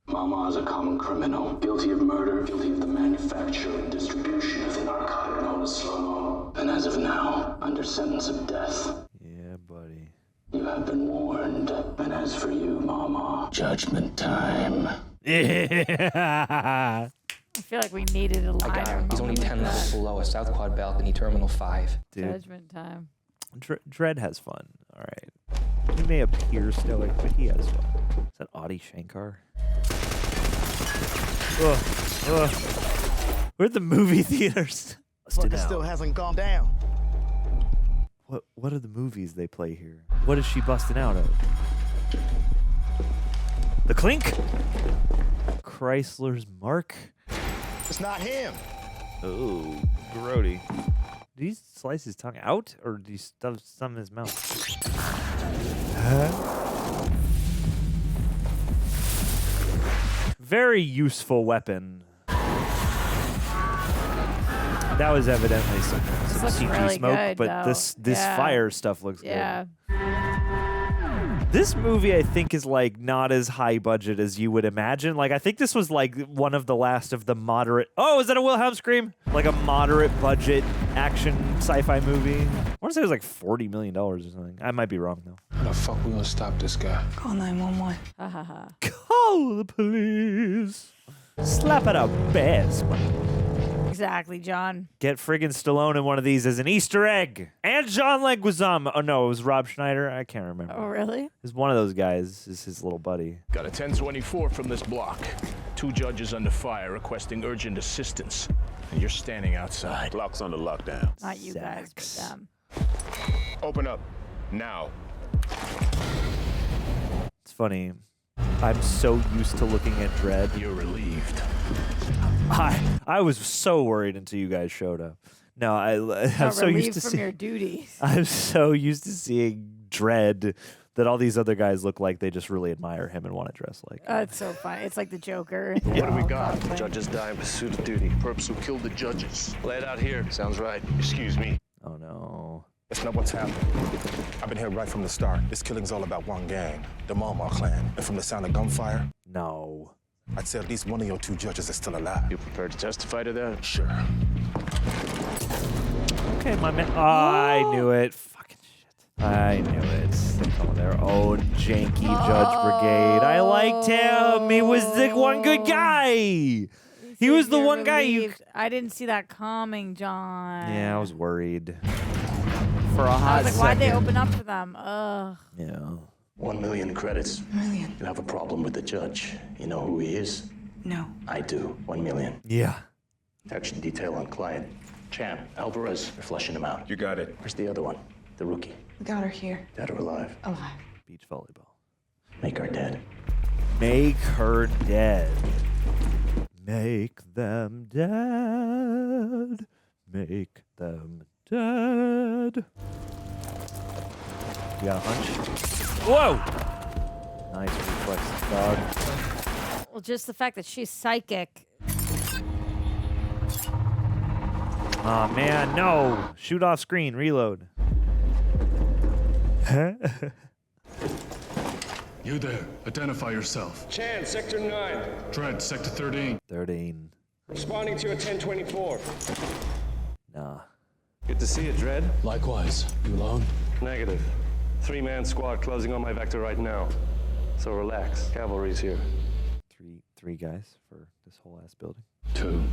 Mama is a common criminal, guilty of murder, guilty of the manufacture and distribution of the narcotic known as slow-mo, and as of now, under sentence of death. Yeah, buddy. You have been warned, and as for you, Mama, judgment time. I feel like we needed a I got liner. him. He's only 10 levels below a South Quad balcony, Terminal 5. Dude. Judgment time. Dredd has fun. All right. He may appear stoic, but he has fun. Is that Adi Shankar? Where are the movie theaters? Fucker still hasn't gone down. What are the movies they play here? What is she busting out of? The Clink? Chrysler's Mark? It's not him. Oh, grody. Did he slice his tongue out, or did he stuff some in his mouth? Very useful weapon. That was evidently some looks CG really smoke, good, but though. this Yeah. fire stuff looks Yeah. good. This movie, I think, is like not as high budget as you would imagine. Like, I think this was like one of the last of the moderate. Oh, is that a Wilhelm scream? Like a moderate budget action sci-fi movie. I want to say it was like $40 million or something. I might be wrong though. How the fuck we gonna stop this guy? Call 911. Ha ha ha. Call the police. Slap it up, bass. Exactly, John. Get friggin' Stallone in one of these as an Easter egg. And John Leguizamo. Oh no, it was Rob Schneider. I can't remember. Oh, really? It's one of those guys. Is his little buddy. Got a 1024 from this block. 2 judges under fire requesting urgent assistance. And you're standing outside. Block's under lockdown. Not you guys, but them. Open up. Now. It's funny. I'm so used to looking at Dredd. You're relieved. I was so worried until you guys showed up. No, I'm so used to from your duties. I'm so used to seeing Dredd that all these other guys look like they just really admire him and want to dress like him. It's so funny. It's like the Joker. What do we got? Judges die in pursuit of duty. Perps who killed the judges. Lay it out here. Sounds right. Excuse me. Oh no. That's not what's happened. I've been here right from the start. This killing's all about one gang, the Mama clan. And from the sound of gunfire, no. I'd say at least one of your 2 judges is still alive. You prepared to testify to that? Sure. Okay, my man. Oh, I knew it. Fucking shit. I knew it. They call their own janky Judge Brigade. I liked him. He was the one good guy. He was the one guy you. I didn't see that coming, John. Yeah, I was worried. For a hot I was like, why'd they open up for them? Ugh. Yeah. 1 million credits. Million? You have a problem with the judge. You know who he is? No. I do. 1 million. Yeah. Action detail on client. Champ, Alvarez. You're flushing him out. You got it. Where's the other one? The rookie. We got her here. Dead or alive? Alive. Beach volleyball. Make her dead. Make her dead. Make them dead. Make them dead. You got a hunch? Whoa! Nice reflexes, dog. Well, just the fact that she's psychic. Aw, man, no. Shoot off screen. Reload. You there. Identify yourself. Chan, Sector 9. Dredd, Sector 13. 13. Responding to a 1024. Nah. Good to see you, Dredd. Likewise. You alone? Negative. 3-man squad closing on my vector right now. So relax. Cavalry's here. Three guys for this whole ass building. Two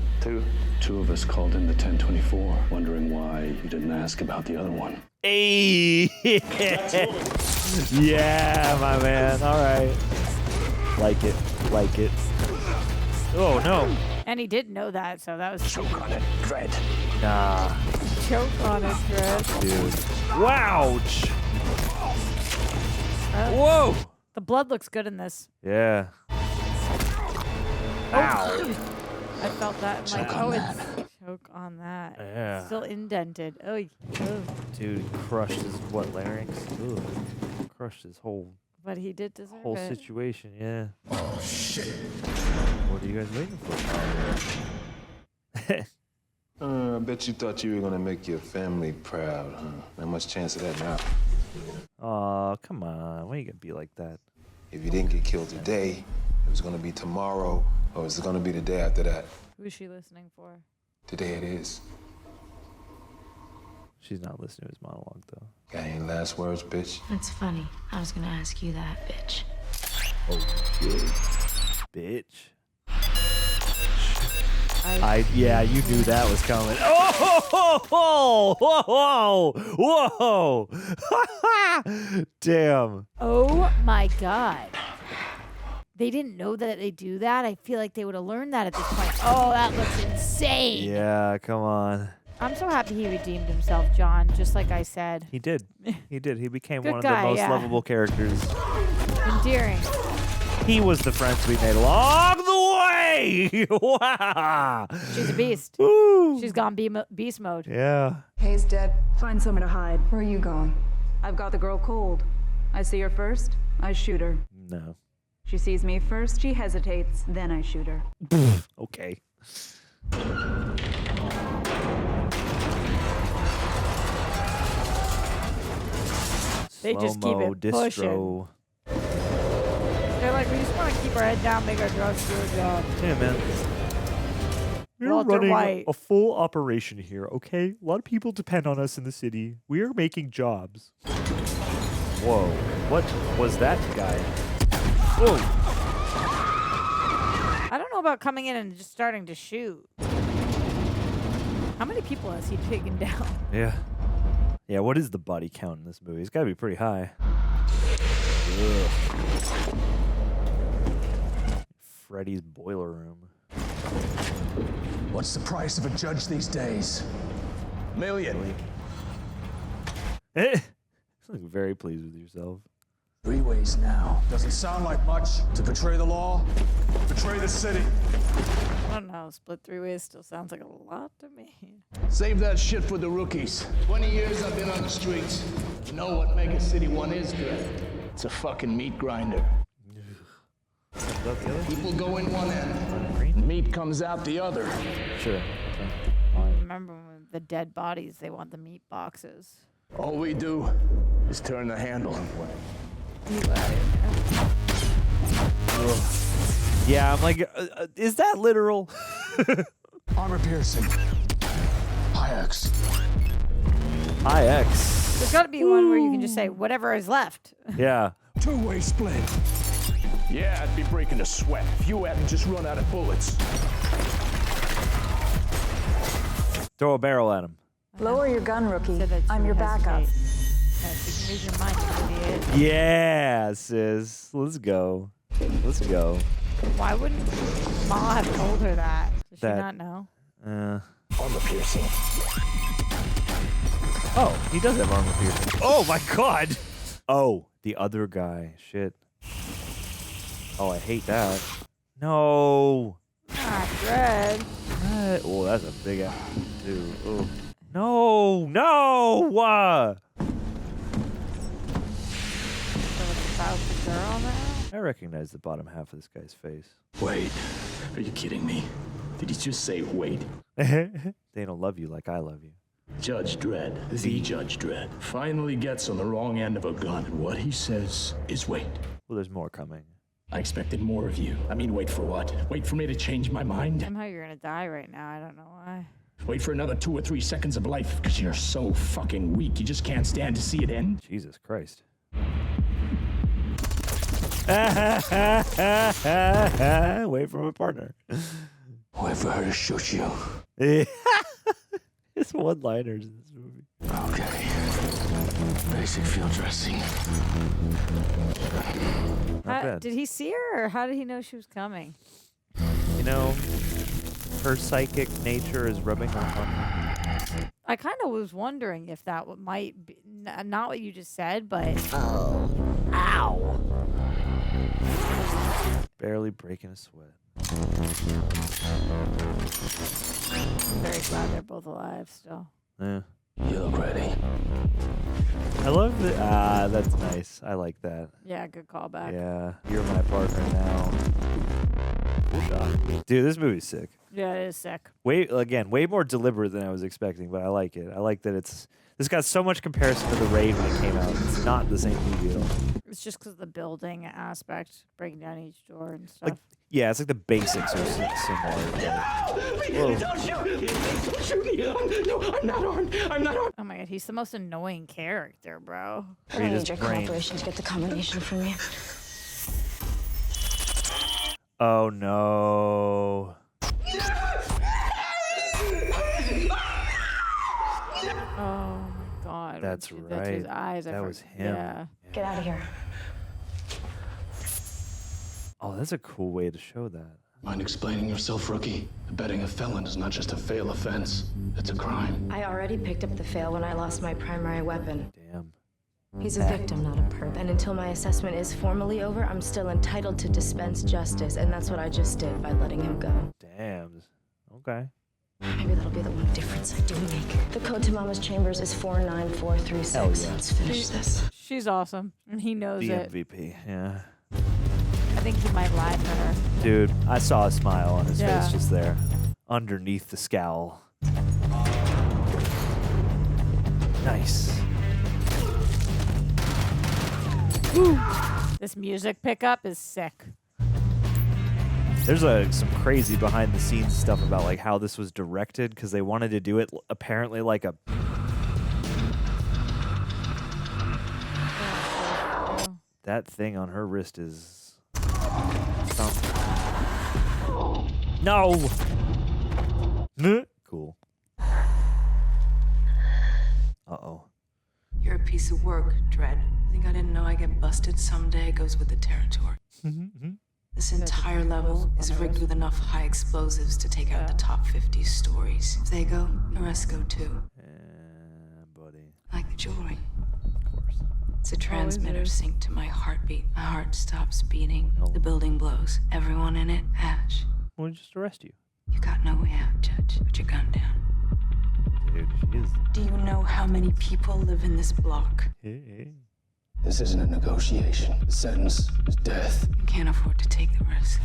of us called in the 1024, wondering why you didn't ask about the other one. Hey! Yeah, my man. All right. Like it. Oh, no. And he didn't know that, so that was Choke on it, Dredd. Nah. choke on it, Dredd. Dude. Wouch! Whoa! The blood looks good in this. Yeah. Ow. I felt that. I'm like, Choke oh, on it's choke on that. Yeah. Still indented. Oh, Dude, he crushed his larynx? Ugh. Crushed his whole but he did deserve whole it. situation, yeah. Oh, shit. What are you guys waiting for? I bet you thought you were gonna make your family proud, huh? Not much chance of that now. Aw, come on. Why you gonna be like that? If you didn't get killed today, it was gonna be tomorrow, or was it gonna be the day after that? Who is she listening for? Today it is. She's not listening to his monologue, though. Got any last words, bitch? It's funny. I was gonna ask you that, bitch. Oh, shit. Bitch. Yeah, you knew that was coming. Oh, whoa. Damn. Oh my God. They didn't know that they do that. I feel like they would have learned that at this point. Oh, that looks insane. Yeah, come on. I'm so happy he redeemed himself, John, just like I said. He did. He did. He became Good one guy, of the most yeah. lovable characters. Endearing. He was the friends we made along the way. Wow. She's a beast. She's gone beast mode. Yeah. Hayes dead. Find somewhere to hide. Where are you going? I've got the girl cold. I see her first, I shoot her. No. She sees me first, she hesitates, then I shoot her. Okay. They just keep it pushing. They're like, we just want to keep our head down, make our drugs do a job. Yeah, man. We're Walter running White. a full operation here, okay? A lot of people depend on us in the city. We are making jobs. Whoa. What was that guy? Whoa. I don't know about coming in and just starting to shoot. How many people has he taken down? Yeah. Yeah, what is the body count in this movie? It's got to be pretty high. Ugh. Freddy's boiler room. What's the price of a judge these days? $1 million. You look very pleased with yourself. 3 ways now. Doesn't sound like much. To betray the law, betray the city. I don't know. Split 3 ways still sounds like a lot to me. Save that shit for the rookies. 20 years I've been on the streets. You know what Mega City 1 is, Dredd? It's a fucking meat grinder. People go in one end. Meat comes out the other. Sure. Remember when the dead bodies, they want the meat boxes. All we do is turn the handle. Yeah, I'm like, is that literal? Armor piercing. IX. IX. There's got to be one where you can just say whatever is left. Yeah. 2-way split. Yeah, I'd be breaking a sweat if you hadn't just run out of bullets. Throw a barrel at him. Lower your gun, rookie. I'm your backup. Yes, you can use your mind, you idiot. Yeah, sis. Let's go. Let's go. Why wouldn't Ma have told her that? Does she That- not know? Armor piercing. Oh, he does have armor piercing. Oh my god. Oh, the other guy. Shit. Oh, I hate that. No. Ah, Dredd. Oh, that's a big ass too. Oh. No, no. About the girl now? I recognize the bottom half of this guy's face. Wait, are you kidding me? Did he just say wait? They don't love you like I love you. Judge Dredd, the Judge Dredd, finally gets on the wrong end of a gun, and what he says is wait. Well, there's more coming. I expected more of you. I mean, wait for what? Wait for me to change my mind? Somehow you're gonna die right now. I don't know why. Wait for another 2 or 3 seconds of life because you're so fucking weak. You just can't stand to see it end. Jesus Christ. Wait for my partner. Wait for her to shoot you. It's one-liners in this movie. Okay. Basic field dressing. Not bad. Did he see her, or how did he know she was coming? You know, her psychic nature is rubbing off on her. I kind of was wondering if that might be not what you just said, but ow! Barely breaking a sweat. Very glad they're both alive still. Yeah. You look ready. I love it. Ah, that's nice. I like that. Yeah, good callback. Yeah, you're my partner now. Good job. Dude, this movie's sick. Yeah, it is sick. Way more deliberate than I was expecting, but I like it. I like that this got so much comparison to The Raid when it came out. It's not the same movie at all. It's just because the building aspect, breaking down each door and stuff. Like, yeah, it's like the basics are similar. Please, don't shoot me! Don't shoot me! I'm not armed! I'm not armed! Oh my god, he's the most annoying character, bro. I need your cooperation to get the combination from you. Oh no. Oh my god. That's when she did right. That, to his eyes, That was him. Yeah. Get out of here. Oh, that's a cool way to show that. Mind explaining yourself, rookie? Abetting a felon is not just a fail offense. It's a crime. I already picked up the fail when I lost my primary weapon. Damn. He's a victim, not a perp. And until my assessment is formally over, I'm still entitled to dispense justice. And that's what I just did by letting him go. Damn. Okay. Maybe that'll be the one difference I do make. The code to Mama's chambers is 49436. Hell yeah. Let's finish this. She's awesome, and he knows The it. MVP, yeah. I think he might lie to her. Dude, I saw a smile on his Yeah. face just there. Underneath the scowl. Nice. Woo. This music pickup is sick. There's some crazy behind the scenes stuff about like how this was directed because they wanted to do it apparently like a that thing on her wrist is something. No. Cool. Uh-oh. You're a piece of work, Dredd. Think I didn't know I get busted someday goes with the territory. This entire level is rigged with enough high explosives to take out the top 50 stories. If they go, the rest go too. Buddy. Like the jewelry. Of course. It's a transmitter synced to my heartbeat. My heart stops beating. The building blows. Everyone in it, ash. We'll just arrest you. You got no way out, Judge. Put your gun down. Dude, she is. Do you know how many people live in this block? This isn't a negotiation. The sentence is death. You can't afford to take the risk.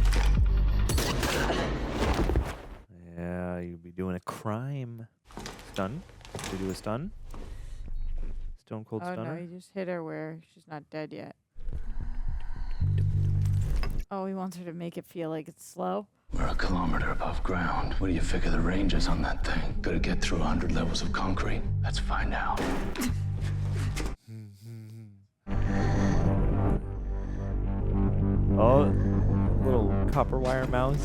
Yeah, you'd be doing a crime. Stun? Did you do a stun? Stone Cold Oh Stunner? no, he just hit her where she's not dead yet. Oh, he wants her to make it feel like it's slow. We're a kilometer above ground. What do you figure the range is on that thing? Gotta get through 100 levels of concrete. Let's find out. Oh, little copper wire mouse.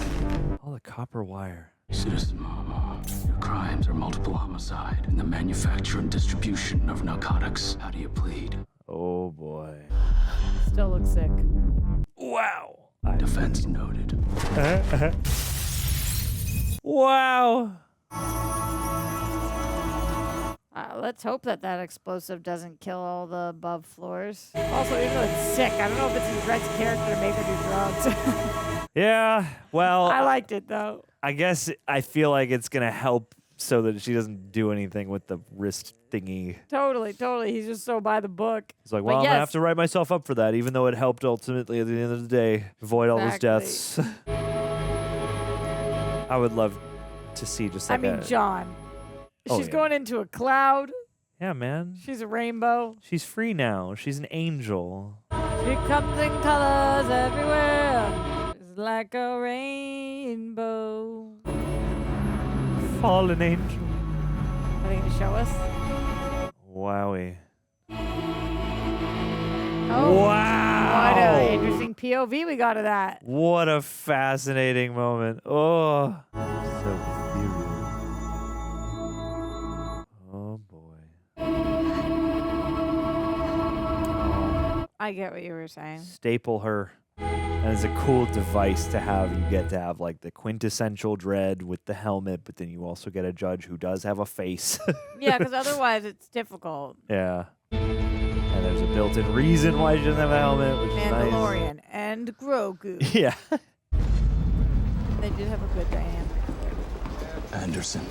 Oh, the copper wire. Citizen Mama, your crimes are multiple homicide and the manufacture and distribution of narcotics. How do you plead? Oh, boy. Still looks sick. Wow. Defense noted. Wow. Let's hope that explosive doesn't kill all the above floors. Also, even though it's sick, I don't know if it's in Dredd's character to make her do drugs. Yeah, well. I liked it, though. I guess I feel like it's going to help so that she doesn't do anything with the wrist thingy. Totally. He's just so by the book. It's like, well, I'm going to have to write myself up for that, even though it helped ultimately at the end of the day avoid all those deaths. I would love to see just like John. Oh, She's yeah. going into a cloud. Yeah, man. She's a rainbow. She's free now. She's an angel. She comes in colors everywhere. It's like a rainbow. Fallen angel. they going to show us? Wowie. Oh, wow. What an interesting POV we got of that. What a fascinating moment. Oh. So ethereal. Oh, boy. I get what you were saying. Staple her. And it's a cool device to have. You get to have like the quintessential Dredd with the helmet, but then you also get a judge who does have a face. Yeah, because otherwise it's difficult. Yeah. And there's a built-in reason why she doesn't have a helmet, which is nice. Mandalorian and Grogu. Yeah. They did have a good dynamic. Anderson,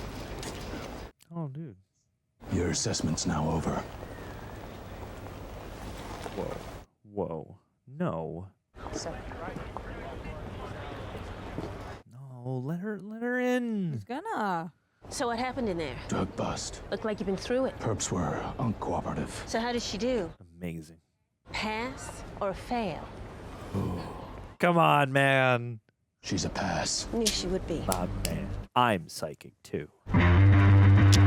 Oh, dude. your assessment's now over. Whoa. Whoa. No. So, No, let her in. He's gonna. So what happened in there? Drug bust. Looked like you've been through it. Perps were uncooperative. So how did she do? Amazing. Pass or fail? Come on, man. She's a pass. Knew she would be. My man. I'm psychic too.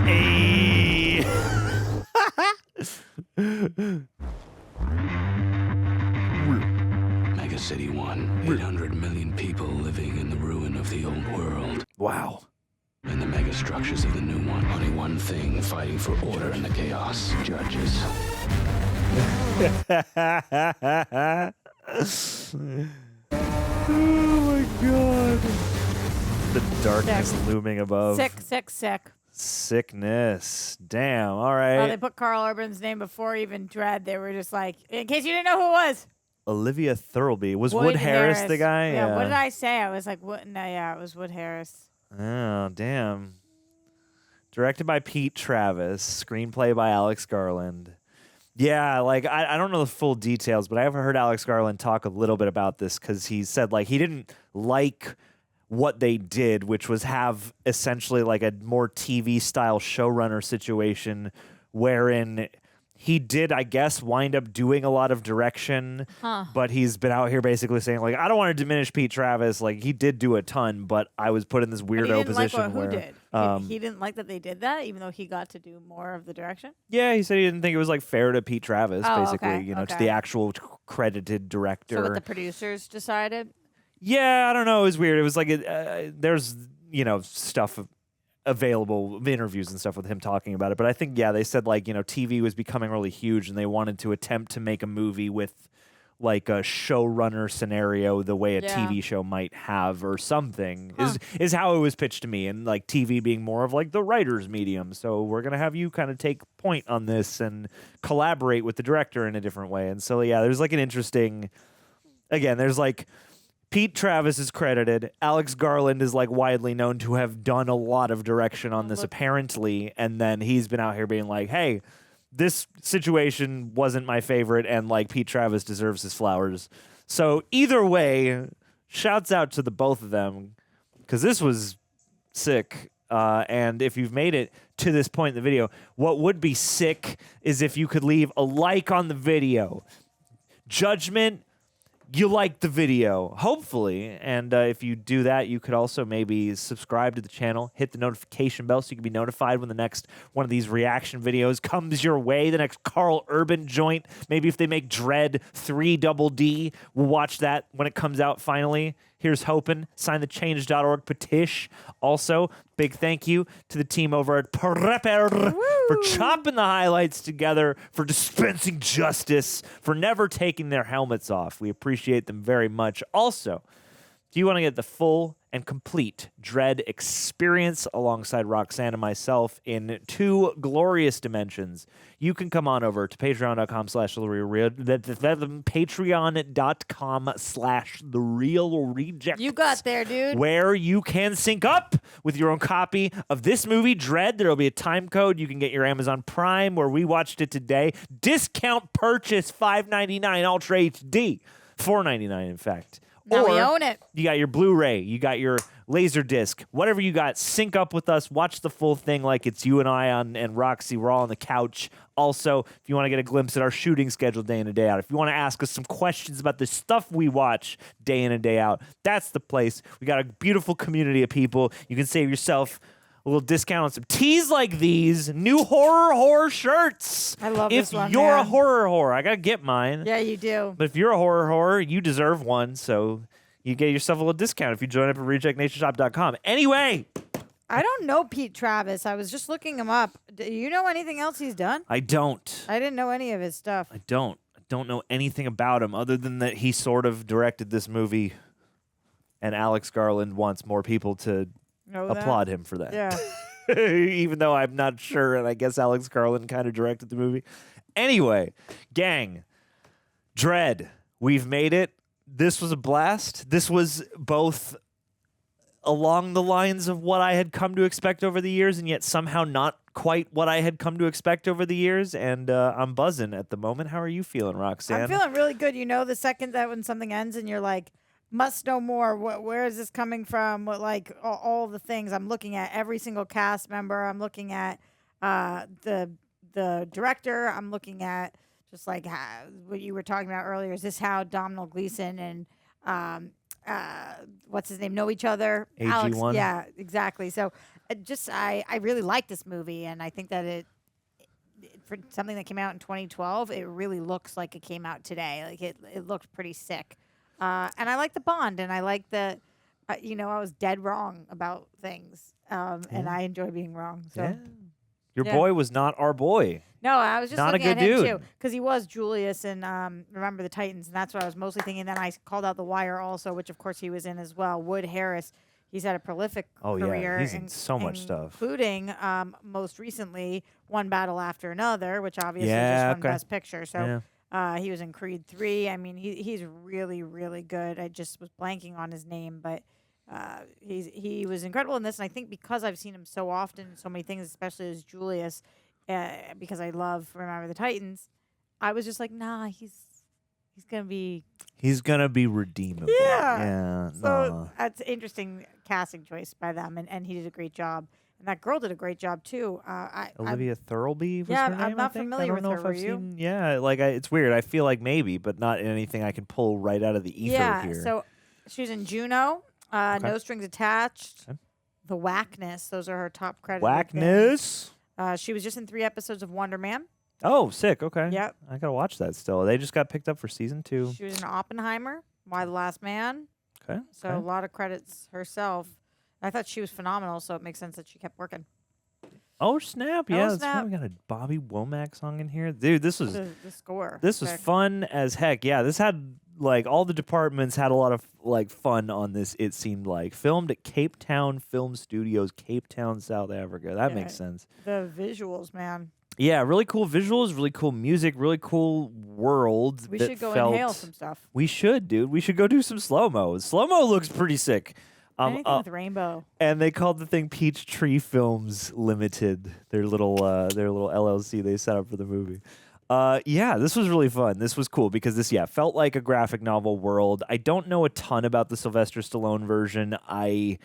Hey. Mega City 1, 800 million people living in the ruin of the old world. Wow. And the megastructures of the new one. Only one thing fighting for order in the chaos. Judges. Oh my god. The darkness looming above. Sick. Sickness. Damn. All right. Oh, they put Karl Urban's name before even Dredd. They were just like, in case you didn't know who it was. Olivia Thirlby. Was Wood Harris the guy? Yeah, what did I say? I was like, what? No, yeah, it was Wood Harris. Oh, damn. Directed by Pete Travis. Screenplay by Alex Garland. Yeah, like, I don't know the full details, but I have heard Alex Garland talk a little bit about this because he said, like, he didn't like what they did, which was have essentially like a more TV-style showrunner situation wherein he did, I guess, wind up doing a lot of direction, but he's been out here basically saying, like, I don't want to diminish Pete Travis. Like, he did do a ton, but I was put in this weirdo position who where... did? He didn't like that they did that, even though he got to do more of the direction? Yeah, he said he didn't think it was, like, fair to Pete Travis, basically, okay, you know, to the actual credited director. So what the producers decided? Yeah, I don't know. It was weird. It was like, there's, you know, stuff available, interviews and stuff with him talking about it. But I think, yeah, they said, like, you know, TV was becoming really huge and they wanted to attempt to make a movie with, like, a showrunner scenario the way a TV show might have or something is how it was pitched to me. And, like, TV being more of, like, the writer's medium. So we're going to have you kind of take point on this and collaborate with the director in a different way. And so, yeah, there's, like, an interesting... Again, there's, like... Pete Travis is credited. Alex Garland is like widely known to have done a lot of direction on this apparently, and then he's been out here being like, hey, this situation wasn't my favorite and like Pete Travis deserves his flowers. So either way, shouts out to the both of them because this was sick. And if you've made it to this point in the video, what would be sick is if you could leave a like on the video. Judgment, you like the video, hopefully. And if you do that, you could also maybe subscribe to the channel, hit the notification bell so you can be notified when the next one of these reaction videos comes your way, the next Karl Urban joint. Maybe if they make Dredd 3 Double D, we'll watch that when it comes out finally. Here's hoping. Sign the change.org petition. Also, big thank you to the team over at Prepper for chopping the highlights together, for dispensing justice, for never taking their helmets off. We appreciate them very much. Also, do you want to get the full and complete Dredd experience alongside Roxanne and myself in 2 glorious dimensions? You can come on over to patreon.com/patreon.com/therealreject. You got there, dude. Where you can sync up with your own copy of this movie, Dredd. There will be a time code. You can get your Amazon Prime, where we watched it today. Discount purchase, $5.99 Ultra HD. $4.99, in fact. Now we own it. You got your Blu-ray, you got your Laserdisc, whatever you got, sync up with us, watch the full thing like it's you and I and Roxy. We're all on the couch. Also, if you want to get a glimpse at our shooting schedule day in and day out, if you want to ask us some questions about the stuff we watch day in and day out, that's the place. We got a beautiful community of people. You can save yourself a little discount on some tees like these. New horror shirts. I love if this one, you're a man. horror, I got to get mine. Yeah, you do. But if you're a horror, you deserve one. So you get yourself a little discount if you join up at rejectnationshop.com. Anyway. I don't know Pete Travis. I was just looking him up. Do you know anything else he's done? I don't. I didn't know any of his stuff. I don't know anything about him other than that he sort of directed this movie, and Alex Garland wants more people to applaud him for that. Yeah. Even though I'm not sure, and I guess Alex Garland kind of directed the movie. Anyway, gang, Dredd, we've made it. This was a blast. This was both along the lines of what I had come to expect over the years, and yet somehow not quite what I had come to expect over the years. And I'm buzzing at the moment. How are you feeling, Roxanne? I'm feeling really good. You know, the second that when something ends and you're like, must know more. Where is this coming from? What, like all the things. I'm looking at every single cast member. I'm looking at the director. I'm looking at just like what you were talking about earlier. Is this how Domhnall Gleeson and what's his name know each other? AG1. Alex, yeah, exactly. So I really like this movie, and I think that it for something that came out in 2012, it really looks like it came out today. Like it looked pretty sick. And I like the Bond, and I like the, I was dead wrong about things, and I enjoy being wrong. So. Yeah. Your boy was not our boy. No, I was just not looking a at good him dude. too, because he was Julius in Remember the Titans, and that's what I was mostly thinking. Then I called out The Wire also, which of course he was in as well. Wood Harris, he's had a prolific career. Yeah, he's in so much stuff, including most recently One Battle After Another, which obviously just won Best Picture. So he was in Creed 3. I mean, he's really, really good. I just was blanking on his name, but he was incredible in this. And I think because I've seen him so often in so many things, especially as Julius, because I love Remember the Titans, I was just like, nah, he's gonna be redeemable. Yeah. So nah. that's an interesting casting choice by them, and he did a great job. And that girl did a great job too. Olivia Thirlby was her name, I'm not I think? familiar I with don't know her. if Were I've you? seen. Yeah, like it's weird. I feel like maybe, but not anything I can pull right out of the ether here. So she was in Juno, No Strings Attached, The Whackness. Those are her top credits. Whackness. She was just in 3 episodes of Wonder Man. Oh, sick. Okay. Yep. I gotta watch that still. They just got picked up for season 2. She was in Oppenheimer, Why the Last Man. Okay. So a lot of credits herself. I thought she was phenomenal, so it makes sense that she kept working. Oh snap! Oh, Yeah, that's snap. right. We got a Bobby Womack song in here, dude. This was the score. This was fun as heck. Yeah, this had like all the departments had a lot of like fun on this. It seemed like filmed at Cape Town Film Studios, Cape Town, South Africa. That makes sense. The visuals, man. Yeah, really cool visuals, really cool music, really cool world. We that should go felt, inhale some stuff. We should, dude. We should go do some slow mo. Slow mo looks pretty sick. Anything with rainbow. And they called the thing Peachtree Films Limited. Their little LLC they set up for the movie. Yeah, this was really fun. This was cool because this felt like a graphic novel world. I don't know a ton about the Sylvester Stallone version. I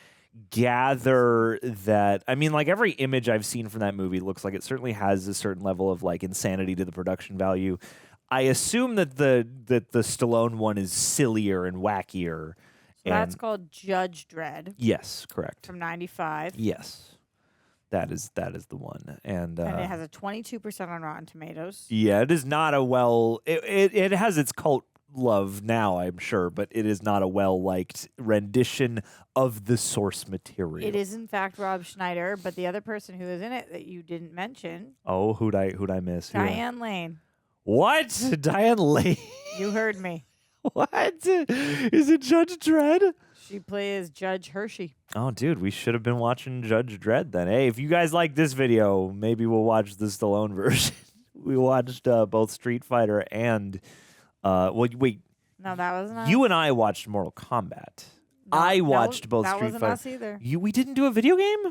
gather that like every image I've seen from that movie looks like it certainly has a certain level of like insanity to the production value. I assume that the Stallone one is sillier and wackier. So that's called Judge Dredd. Yes, correct. From 95. Yes. That is the one. And it has a 22% on Rotten Tomatoes. Yeah, it is not a it has its cult love now, I'm sure, but it is not a well-liked rendition of the source material. It is in fact Rob Schneider, but the other person who is in it that you didn't mention. Oh, who'd I miss? Diane Lane. What? Diane Lane? You heard me. What? Is it Judge Dredd? She plays Judge Hershey. Oh, dude, we should have been watching Judge Dredd then. Hey, if you guys like this video, maybe we'll watch the Stallone version. We watched both Street Fighter and... wait. No, that wasn't us. You and I watched Mortal Kombat. I watched both Street Fighter. That wasn't us either. We didn't do a video game?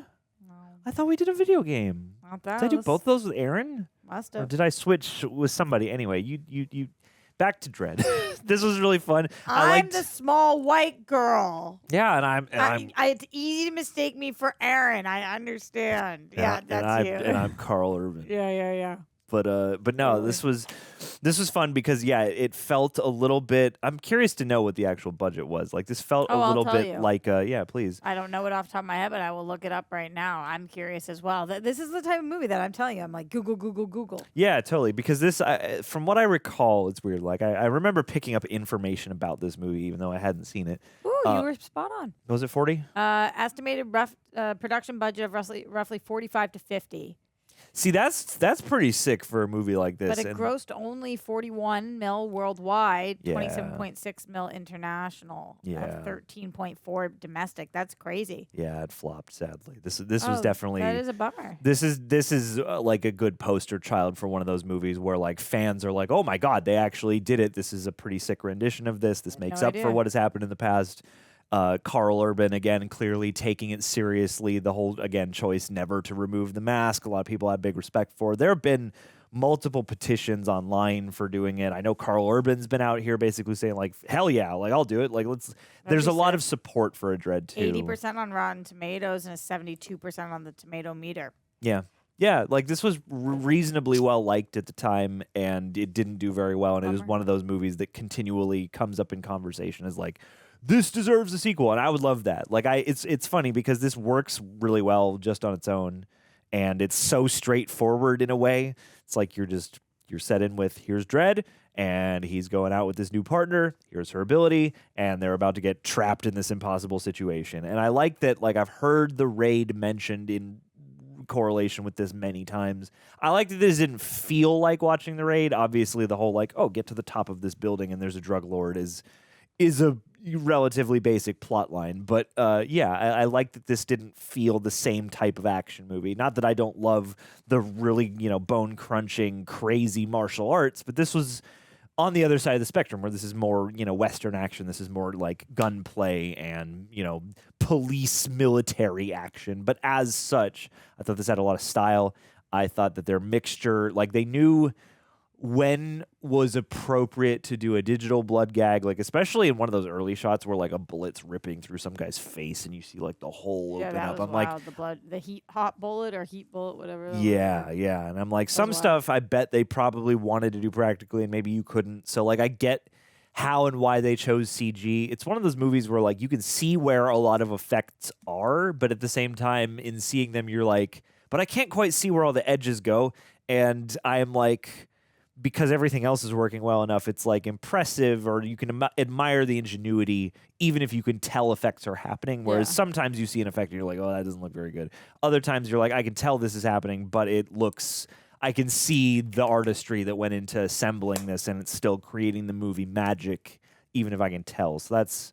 No. I thought we did a video game. Not that. Did I do both those with Aaron? Must Or have. did I switch with somebody? Anyway, you back to Dredd. This was really fun. I'm the small white girl. Yeah, and I'm it's easy to mistake me for Aaron. I understand. Yeah, that's you. And I'm Karl Urban. Yeah. But no, this was fun because it felt a little bit. I'm curious to know what the actual budget was. Like this felt a little bit like please. I don't know it off the top of my head, but I will look it up right now. I'm curious as well. This is the type of movie that I'm telling you. I'm like Google. Yeah, totally. Because this, from what I recall, it's weird. Like I remember picking up information about this movie, even though I hadn't seen it. Ooh, you were spot on. Was it 40? Estimated rough production budget of roughly 45 to 50. See, that's pretty sick for a movie like this. But it grossed only 41 mil worldwide, 27.6 mil international, 13.4 domestic. That's crazy. Yeah, it flopped sadly. This was definitely that is a bummer. This is like a good poster child for one of those movies where like fans are like, oh my god, they actually did it. This is a pretty sick rendition of this. This makes up for what has happened in the past. Karl Urban, again, clearly taking it seriously. The whole, again, choice never to remove the mask. A lot of people have big respect for. There have been multiple petitions online for doing it. I know Karl Urban's been out here basically saying, like, hell yeah, like, I'll do it. Like, there's a lot of support for a Dredd 2. 80% on Rotten Tomatoes and a 72% on the tomato meter. Yeah. Yeah, like, this was reasonably well liked at the time, and it didn't do very well. And it is one of those movies that continually comes up in conversation as, like, this deserves a sequel, and I would love that. Like, it's funny because this works really well just on its own, and it's so straightforward in a way. It's like you're set in with, here's Dredd, and he's going out with this new partner. Here's her ability, and they're about to get trapped in this impossible situation. And I like that. Like, I've heard the raid mentioned in correlation with this many times. I like that this didn't feel like watching the raid. Obviously, the whole like, oh, get to the top of this building and there's a drug lord is a relatively basic plot line. But I like that this didn't feel the same type of action movie. Not that I don't love the really, bone crunching, crazy martial arts, but this was on the other side of the spectrum where this is more, Western action. This is more like gunplay and, police military action. But as such, I thought this had a lot of style. I thought that their mixture, like they knew when was appropriate to do a digital blood gag, like especially in one of those early shots where like a bullet's ripping through some guy's face and you see like the hole open that up. Was I'm wild. like the blood, the hot bullet or heat bullet, whatever. Yeah. And I'm like, some stuff I bet they probably wanted to do practically and maybe you couldn't. So like I get how and why they chose CG. It's one of those movies where like you can see where a lot of effects are, but at the same time in seeing them you're like, but I can't quite see where all the edges go. And I'm like, because everything else is working well enough, it's like impressive, or you can admire the ingenuity, even if you can tell effects are happening. Whereas sometimes you see an effect and you're like, oh, that doesn't look very good. Other times you're like, I can tell this is happening, but it looks, I can see the artistry that went into assembling this, and it's still creating the movie magic, even if I can tell. So that's,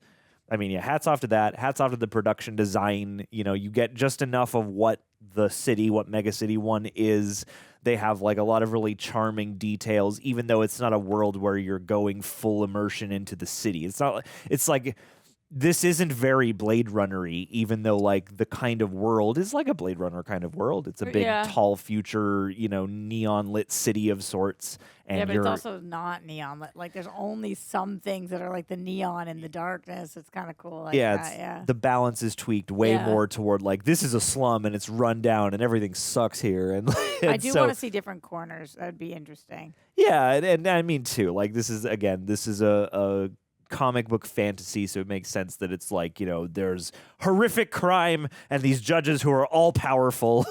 hats off to that. Hats off to the production design. You get just enough of what the city, what Mega City 1 is. They have like a lot of really charming details, even though it's not a world where you're going full immersion into the city. It's like this isn't very Blade Runner-y, even though like the kind of world is like a Blade Runner kind of world. It's a big, tall future, neon lit city of sorts. And but it's also not neon lit. Like there's only some things that are like the neon in the darkness. It's kind of cool. Like the balance is tweaked way more toward like this is a slum and it's run down and everything sucks here. And I do want to see different corners. That'd be interesting. Yeah, and I mean too. Like this is a comic book fantasy, so it makes sense that it's like, there's horrific crime and these judges who are all powerful.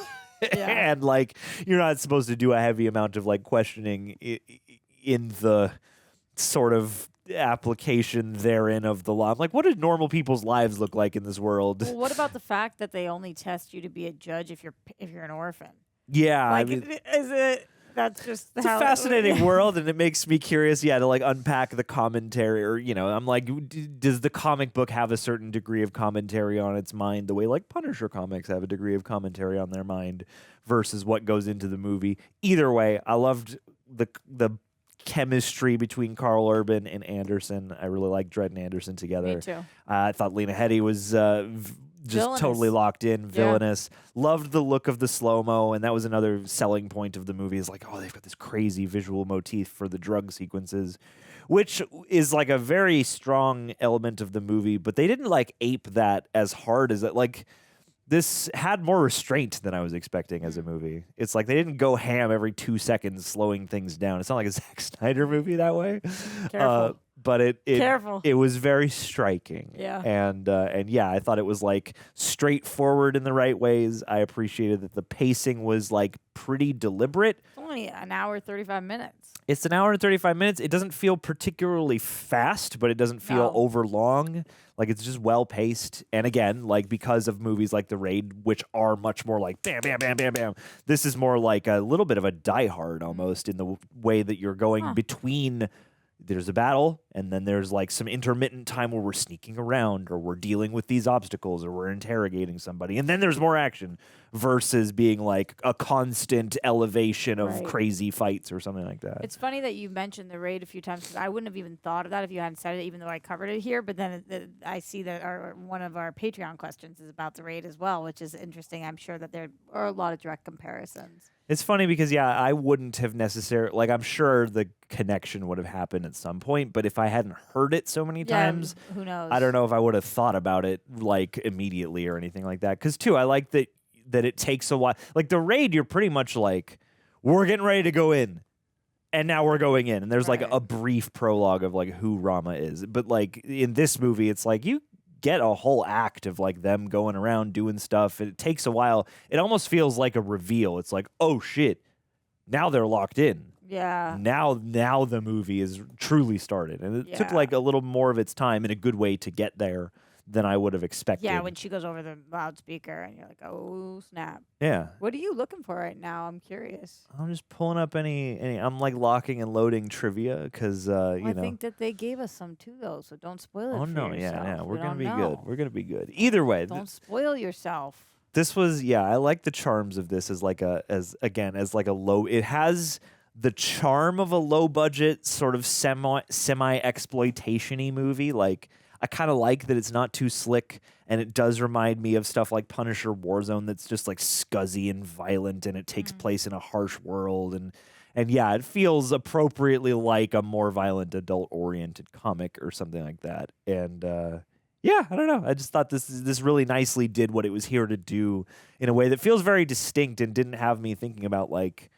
And like you're not supposed to do a heavy amount of like questioning in the sort of application therein of the law. I'm like, what do normal people's lives look like in this world? Well, what about the fact that they only test you to be a judge if you're an orphan? Yeah, like, is it? That's just it's a fascinating world, and it makes me curious, to like unpack the commentary, or I'm like, does the comic book have a certain degree of commentary on its mind, the way like Punisher comics have a degree of commentary on their mind, versus what goes into the movie? Either way, I loved the chemistry between Karl Urban and Anderson. I really like Dredd and Anderson together. Me too. I thought Lena Headey was just villainous. Totally locked in, villainous. Loved the look of the slow-mo, and that was another selling point of the movie, is like, oh, they've got this crazy visual motif for the drug sequences, which is like a very strong element of the movie, but they didn't like ape that as hard as it. Like, This had more restraint than I was expecting as a movie. It's like they didn't go ham every 2 seconds, slowing things down. It's not like a Zack Snyder movie that way. Careful. But Careful. it was very striking. Yeah. And yeah, I thought it was like straightforward in the right ways. I appreciated that the pacing was like pretty deliberate. It's only an hour, 35 minutes. It's an hour and 35 minutes. It doesn't feel particularly fast, but it doesn't feel overlong. Like it's just well paced. And again, like because of movies like The Raid, which are much more like bam, bam, bam, bam, bam. This is more like a little bit of a Die Hard almost in the way that you're going between. There's a battle, and then there's like some intermittent time where we're sneaking around, or we're dealing with these obstacles, or we're interrogating somebody, and then there's more action versus being like a constant elevation of crazy fights or something like that. It's funny that you mentioned The Raid a few times because I wouldn't have even thought of that if you hadn't said it, even though I covered it here. But then I see that one of our Patreon questions is about The Raid as well, which is interesting. I'm sure that there are a lot of direct comparisons. It's funny because, yeah, I wouldn't have necessarily, like, I'm sure the connection would have happened at some point, but if I hadn't heard it so many times, who knows? I don't know if I would have thought about it, like, immediately or anything like that. Because, too, I like that it takes a while. Like, The Raid, you're pretty much like, we're getting ready to go in, and now we're going in. And there's, like, a brief prologue of, like, who Rama is. But, like, in this movie, it's like, you get a whole act of like them going around doing stuff. It takes a while. It almost feels like a reveal. It's like, oh shit, now they're locked in. Yeah. Now the movie is truly started, and it took like a little more of its time in a good way to get there than I would have expected. Yeah, when she goes over the loudspeaker and you're like, oh snap. Yeah. What are you looking for right now? I'm curious. I'm just pulling up any. I'm like locking and loading trivia because I think that they gave us some too though, so don't spoil it. Oh for no, yourself. yeah, we're gonna be don't good. know. We're gonna be good. Either way, Don't spoil yourself. this was I like the charms of this as like a low. It has the charm of a low budget sort of semi exploitation-y movie. Like I kind of like that it's not too slick, and it does remind me of stuff like Punisher Warzone that's just like scuzzy and violent, and it takes place in a harsh world, and yeah, it feels appropriately like a more violent adult-oriented comic or something like that. And yeah, I don't know. I just thought this really nicely did what it was here to do in a way that feels very distinct and didn't have me thinking about like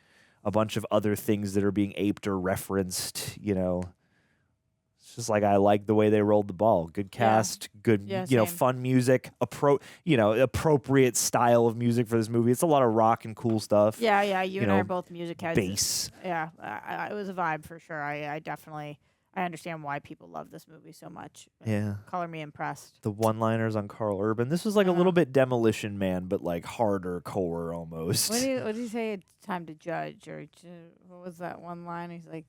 a bunch of other things that are being aped or referenced, It's just like I like the way they rolled the ball. Good cast, good, fun music, appropriate style of music for this movie. It's a lot of rock and cool stuff. Yeah. You and I are both music heads. Bass. Yeah, it was a vibe for sure. I definitely understand why people love this movie so much. Yeah. Color me impressed. The one-liners on Karl Urban. This was like a little bit Demolition Man, but like harder core almost. What did he say? It's time to judge, or what was that one line? He's like,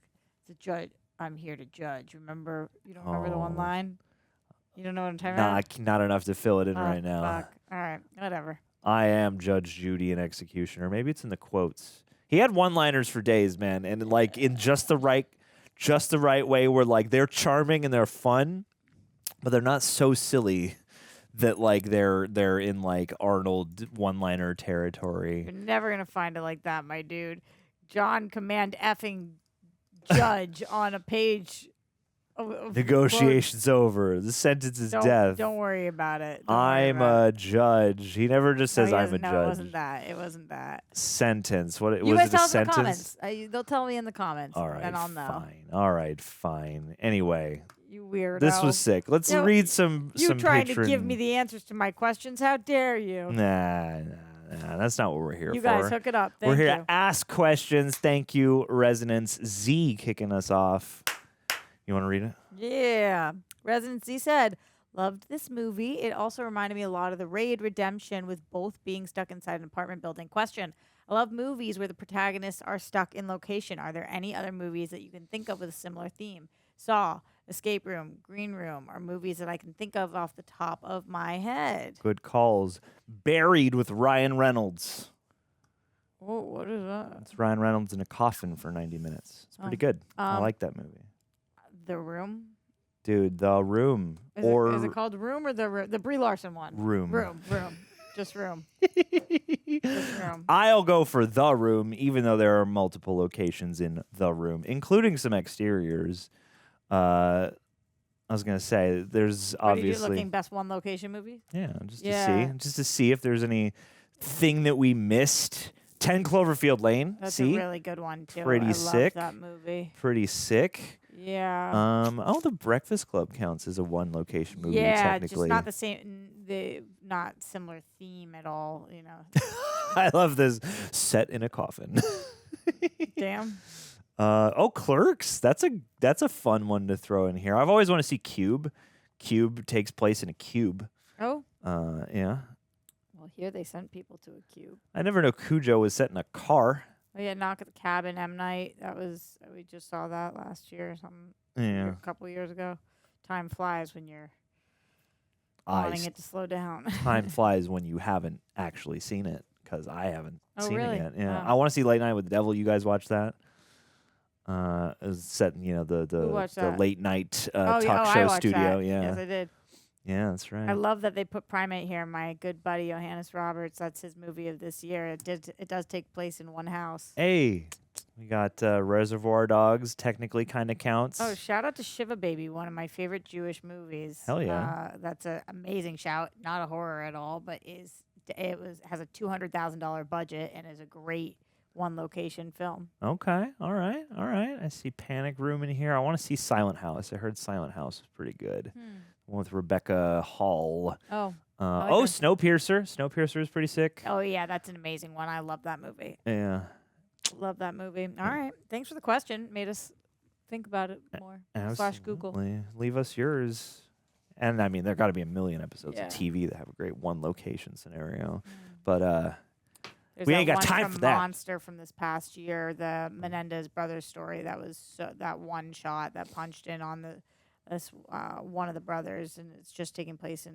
"The judge. I'm here to judge." Remember? You don't remember the one line? You don't know what I'm talking about? Not enough to fill it in right now. Fuck. All right, whatever. I am Judge Judy and Executioner. Maybe it's in the quotes. He had one-liners for days, man, and like in just the right way where like they're charming and they're fun, but they're not so silly that like they're in like Arnold one-liner territory. You're never gonna find it like that, my dude. John command effing judge on a page. Negotiations over. The sentence is death. Don't worry about it. I'm a judge. He never just says I'm a judge. No, it wasn't that. Sentence. What you was guys it? A tell us in the sentence? comments. They'll tell me in the comments, and I'll know. All right, fine. Anyway, you weirdo. This was sick. Let's read some. You trying to give patron- me the answers to my questions? How dare you? Nah, that's not what we're here for. You guys hook it up. We're here to ask questions. Thank you, Resonance Z, kicking us off. You want to read it? Yeah. Resonance Z said, loved this movie. It also reminded me a lot of The Raid Redemption, with both being stuck inside an apartment building. Question: I love movies where the protagonists are stuck in location. Are there any other movies that you can think of with a similar theme? Saw, Escape Room, Green Room are movies that I can think of off the top of my head. Good calls. Buried with Ryan Reynolds. Oh, what is that? It's Ryan Reynolds in a coffin for 90 minutes. It's pretty good. I like that movie. The Room? Dude, The Room. Is it called Room or the Brie Larson one? Room. Just Room. Just Room. I'll go for The Room, even though there are multiple locations in The Room, including some exteriors. I was gonna say there's What are you obviously looking best one location movie? Yeah, just to see if there's any thing that we missed. 10 Cloverfield Lane. That's a really good one too. Pretty I sick. love that movie. Pretty sick. Yeah. The Breakfast Club counts as a one location movie. Yeah, technically. just not the same. Not similar theme at all. You know. I love this set in a coffin. Damn. Clerks. That's a fun one to throw in here. I've always wanted to see Cube. Cube takes place in a cube. Oh. Yeah. Well, here they sent people to a cube. I never know Cujo was set in a car. Oh yeah, Knock at the Cabin, M. Night. We just saw that last year or something. Yeah. A couple years ago. Time flies when you're wanting it to slow down. Time flies when you haven't actually seen it, because I haven't seen really? it yet. Yeah. Wow. I want to see Late Night with the Devil. You guys watch that? It was set in the late night talk show I watched studio. that. Yeah. Yes, I did. Yeah, that's right. I love that they put Primate here. My good buddy Johannes Roberts. That's his movie of this year. It does take place in one house. Hey, we got Reservoir Dogs. Technically, kind of counts. Oh, shout out to Shiva Baby, one of my favorite Jewish movies. Hell yeah. That's an amazing shout. Not a horror at all, but has a $200,000 budget and is a great one location film. Okay. All right. I see Panic Room in here. I want to see Silent House. I heard Silent House was pretty good. The one with Rebecca Hall. Oh. Snowpiercer. Snowpiercer is pretty sick. Oh yeah, that's an amazing one. I love that movie. Yeah. Love that movie. All right. Thanks for the question. Made us think about it more. / Google. Leave us yours. And I mean, there got to be a million episodes Yeah. of TV that have a great one location scenario. But There's we that ain't got one time from for that. Monster from this past year, the Menendez brothers story. That was that one shot that punched in on one of the brothers, and it's just taking place in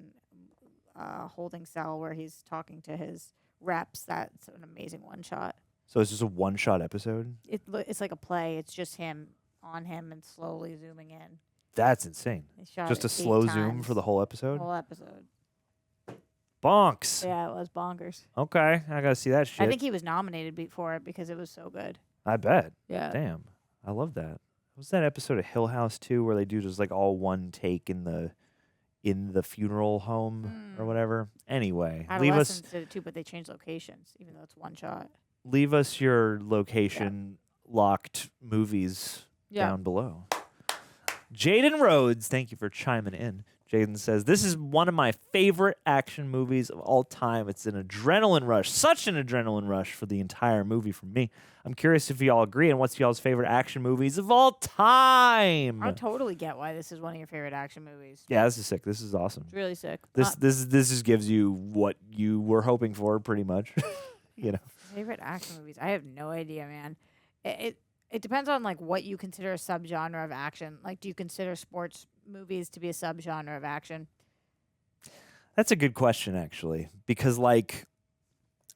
a holding cell where he's talking to his reps. That's an amazing one shot. So it's just a one-shot episode? It's like a play. It's just him and slowly zooming in. That's insane. They shot Just it a slow 8 zoom times. for the whole episode? Whole episode. Bonks. Yeah, it was bonkers. Okay, I got to see that shit. I think he was nominated for it because it was so good. I bet. Yeah. Damn. I love that. Was that episode of Hill House too, where they do just like all one take in the funeral home or whatever? Anyway, leave us did it too, but they changed locations, even though it's one shot. Leave us your location locked movies Yeah. down below. Jaden Rhodes, thank you for chiming in. Jaden says, this is one of my favorite action movies of all time. It's an adrenaline rush, such an adrenaline rush for the entire movie for me. I'm curious if y'all agree, and what's y'all's favorite action movies of all time? I totally get why this is one of your favorite action movies. Yeah, this is sick. This is awesome. It's really sick. This just gives you what you were hoping for, pretty much. You know. Favorite action movies? I have no idea, man. It depends on like what you consider a subgenre of action. Like, do you consider sports movies to be a subgenre of action? That's a good question, actually, because like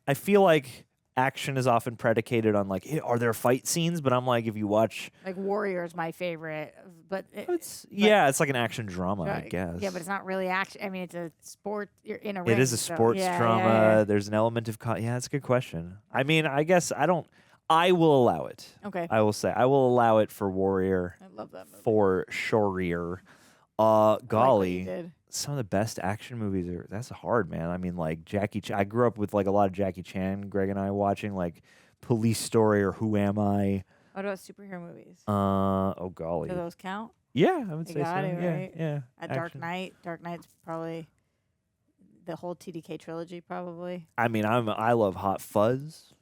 I feel like action is often predicated on like, are there fight scenes? But I'm like, if you watch, Like Warrior is my favorite, but it's like an action drama, I guess. Yeah, but it's not really action. I mean, it's a sport. You're in a It ring. is a so- sports yeah, drama. yeah, yeah. There's an element of yeah, that's a good question. I mean, I guess I will allow it. Okay. I will say I will allow it for Warrior. I love that movie. For Shorier. Golly, did. some of the best action movies that's hard, man. I mean, like Jackie I grew up with like a lot of Jackie Chan, Greg and I watching like Police Story or Who Am I? What about superhero movies? Oh golly. Do those count? Yeah, I would They say so. got it, Yeah, right? yeah. Dark Action. Knight. Dark Knight's probably the whole TDK trilogy, probably. I mean, I love Hot Fuzz.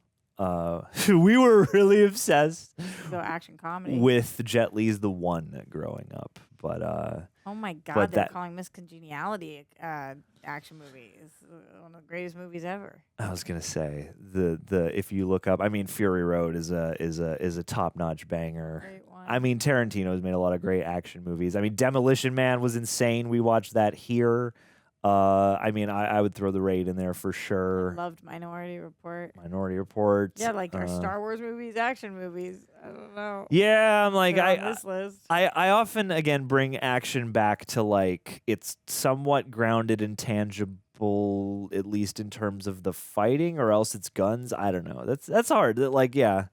We were really obsessed Go action comedy. with Jet Li's The One growing up, but Oh my God, but they're that- calling Miss Congeniality action movie. It's one of the greatest movies ever. I was gonna say the if you look up, I mean, Fury Road is a top notch banger. Great one. I mean, Tarantino's made a lot of great action movies. I mean, Demolition Man was insane. We watched that here. I mean, I would throw The Raid in there for sure. Loved Minority Report. Minority Report. Yeah, like our Star Wars movies, action movies. I don't know. Yeah, I'm like They're on this list. I often again bring action back to like it's somewhat grounded and tangible, at least in terms of the fighting, or else it's guns. I don't know. That's hard. Like, yeah,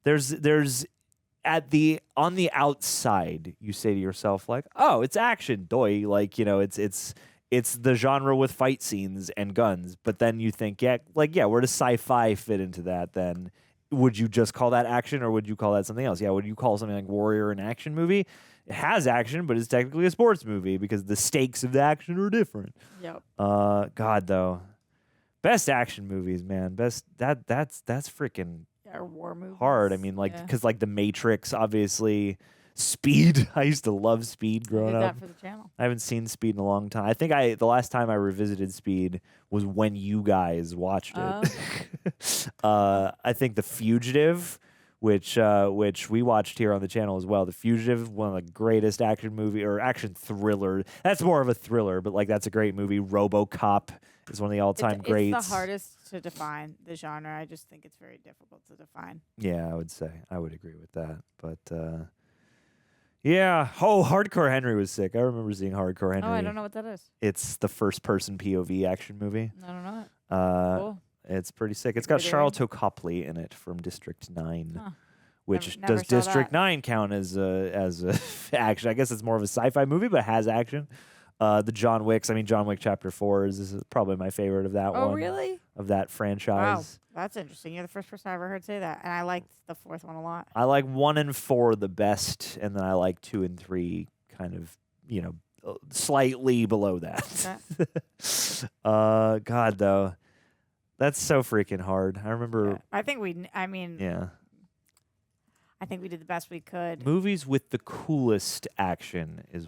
there's on the outside, you say to yourself like, oh, it's action, doy. Like, you know, it's the genre with fight scenes and guns. But then you think, where does sci-fi fit into that then? Would you just call that action, or would you call that something else? Yeah, would you call something like Warrior an action movie? It has action, but it's technically a sports movie because the stakes of the action are different. Yep. God, though. Best action movies, man. That's freaking war movies. hard. I mean, because The Matrix, obviously. Speed. I used to love Speed growing up. For the channel. I haven't seen Speed in a long time. I think the last time I revisited Speed was when you guys watched it. I think The Fugitive, which we watched here on the channel as well. The Fugitive, one of the greatest action movie or action thriller. That's more of a thriller, but that's a great movie. RoboCop is one of the all-time greats. It's the hardest to define the genre. I just think it's very difficult to define. Yeah, I would agree with that. But yeah. Oh, Hardcore Henry was sick. I remember seeing Hardcore Henry. Oh, I don't know what that is. It's the first-person POV action movie. I don't know it. Cool. It's pretty sick. It's got Charlton Copley in it from District 9, which never does District 9 count as a action? I guess it's more of a sci-fi movie, but has action. The John Wicks. I mean, John Wick Chapter 4 is probably my favorite of that one. Oh, really? Of that franchise. Wow, that's interesting. You're the first person I ever heard say that, and I liked the fourth one a lot. I like 1 and 4 the best, and then I like 2 and 3 kind of, slightly below that. Okay. God, though, that's so freaking hard. I remember. Yeah. I think we did the best we could. Movies with the coolest action is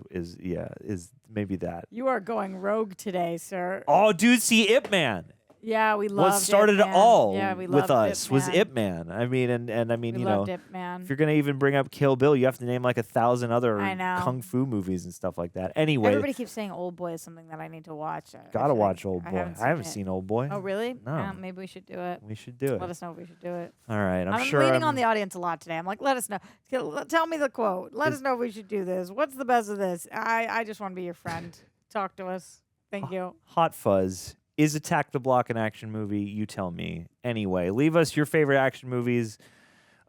maybe that. You are going rogue today, sir. Oh, dude, see Ip Man. Yeah, we loved what started Ip it Man. all Ip with us was Man. Ip Man. I mean, and I mean, We loved Ip Man. if you're gonna even bring up Kill Bill, you have to name like 1,000 other I know. kung fu movies and stuff like that. Anyway, Everybody keeps saying Old Boy is something that I need to watch. gotta watch Old Boy. I haven't it. seen Old Boy. Oh, really? No. Maybe we should do it. We should do it. Let us know if we should do it. All right, I'm sure. leaning on the audience a lot today. I'm like, let us know. Tell me the quote. Let us know if we should do this. What's the best of this? I just want to be your friend. Talk to us. Thank you. Hot Fuzz. Is Attack the Block an action movie? You tell me. Anyway, leave us your favorite action movies.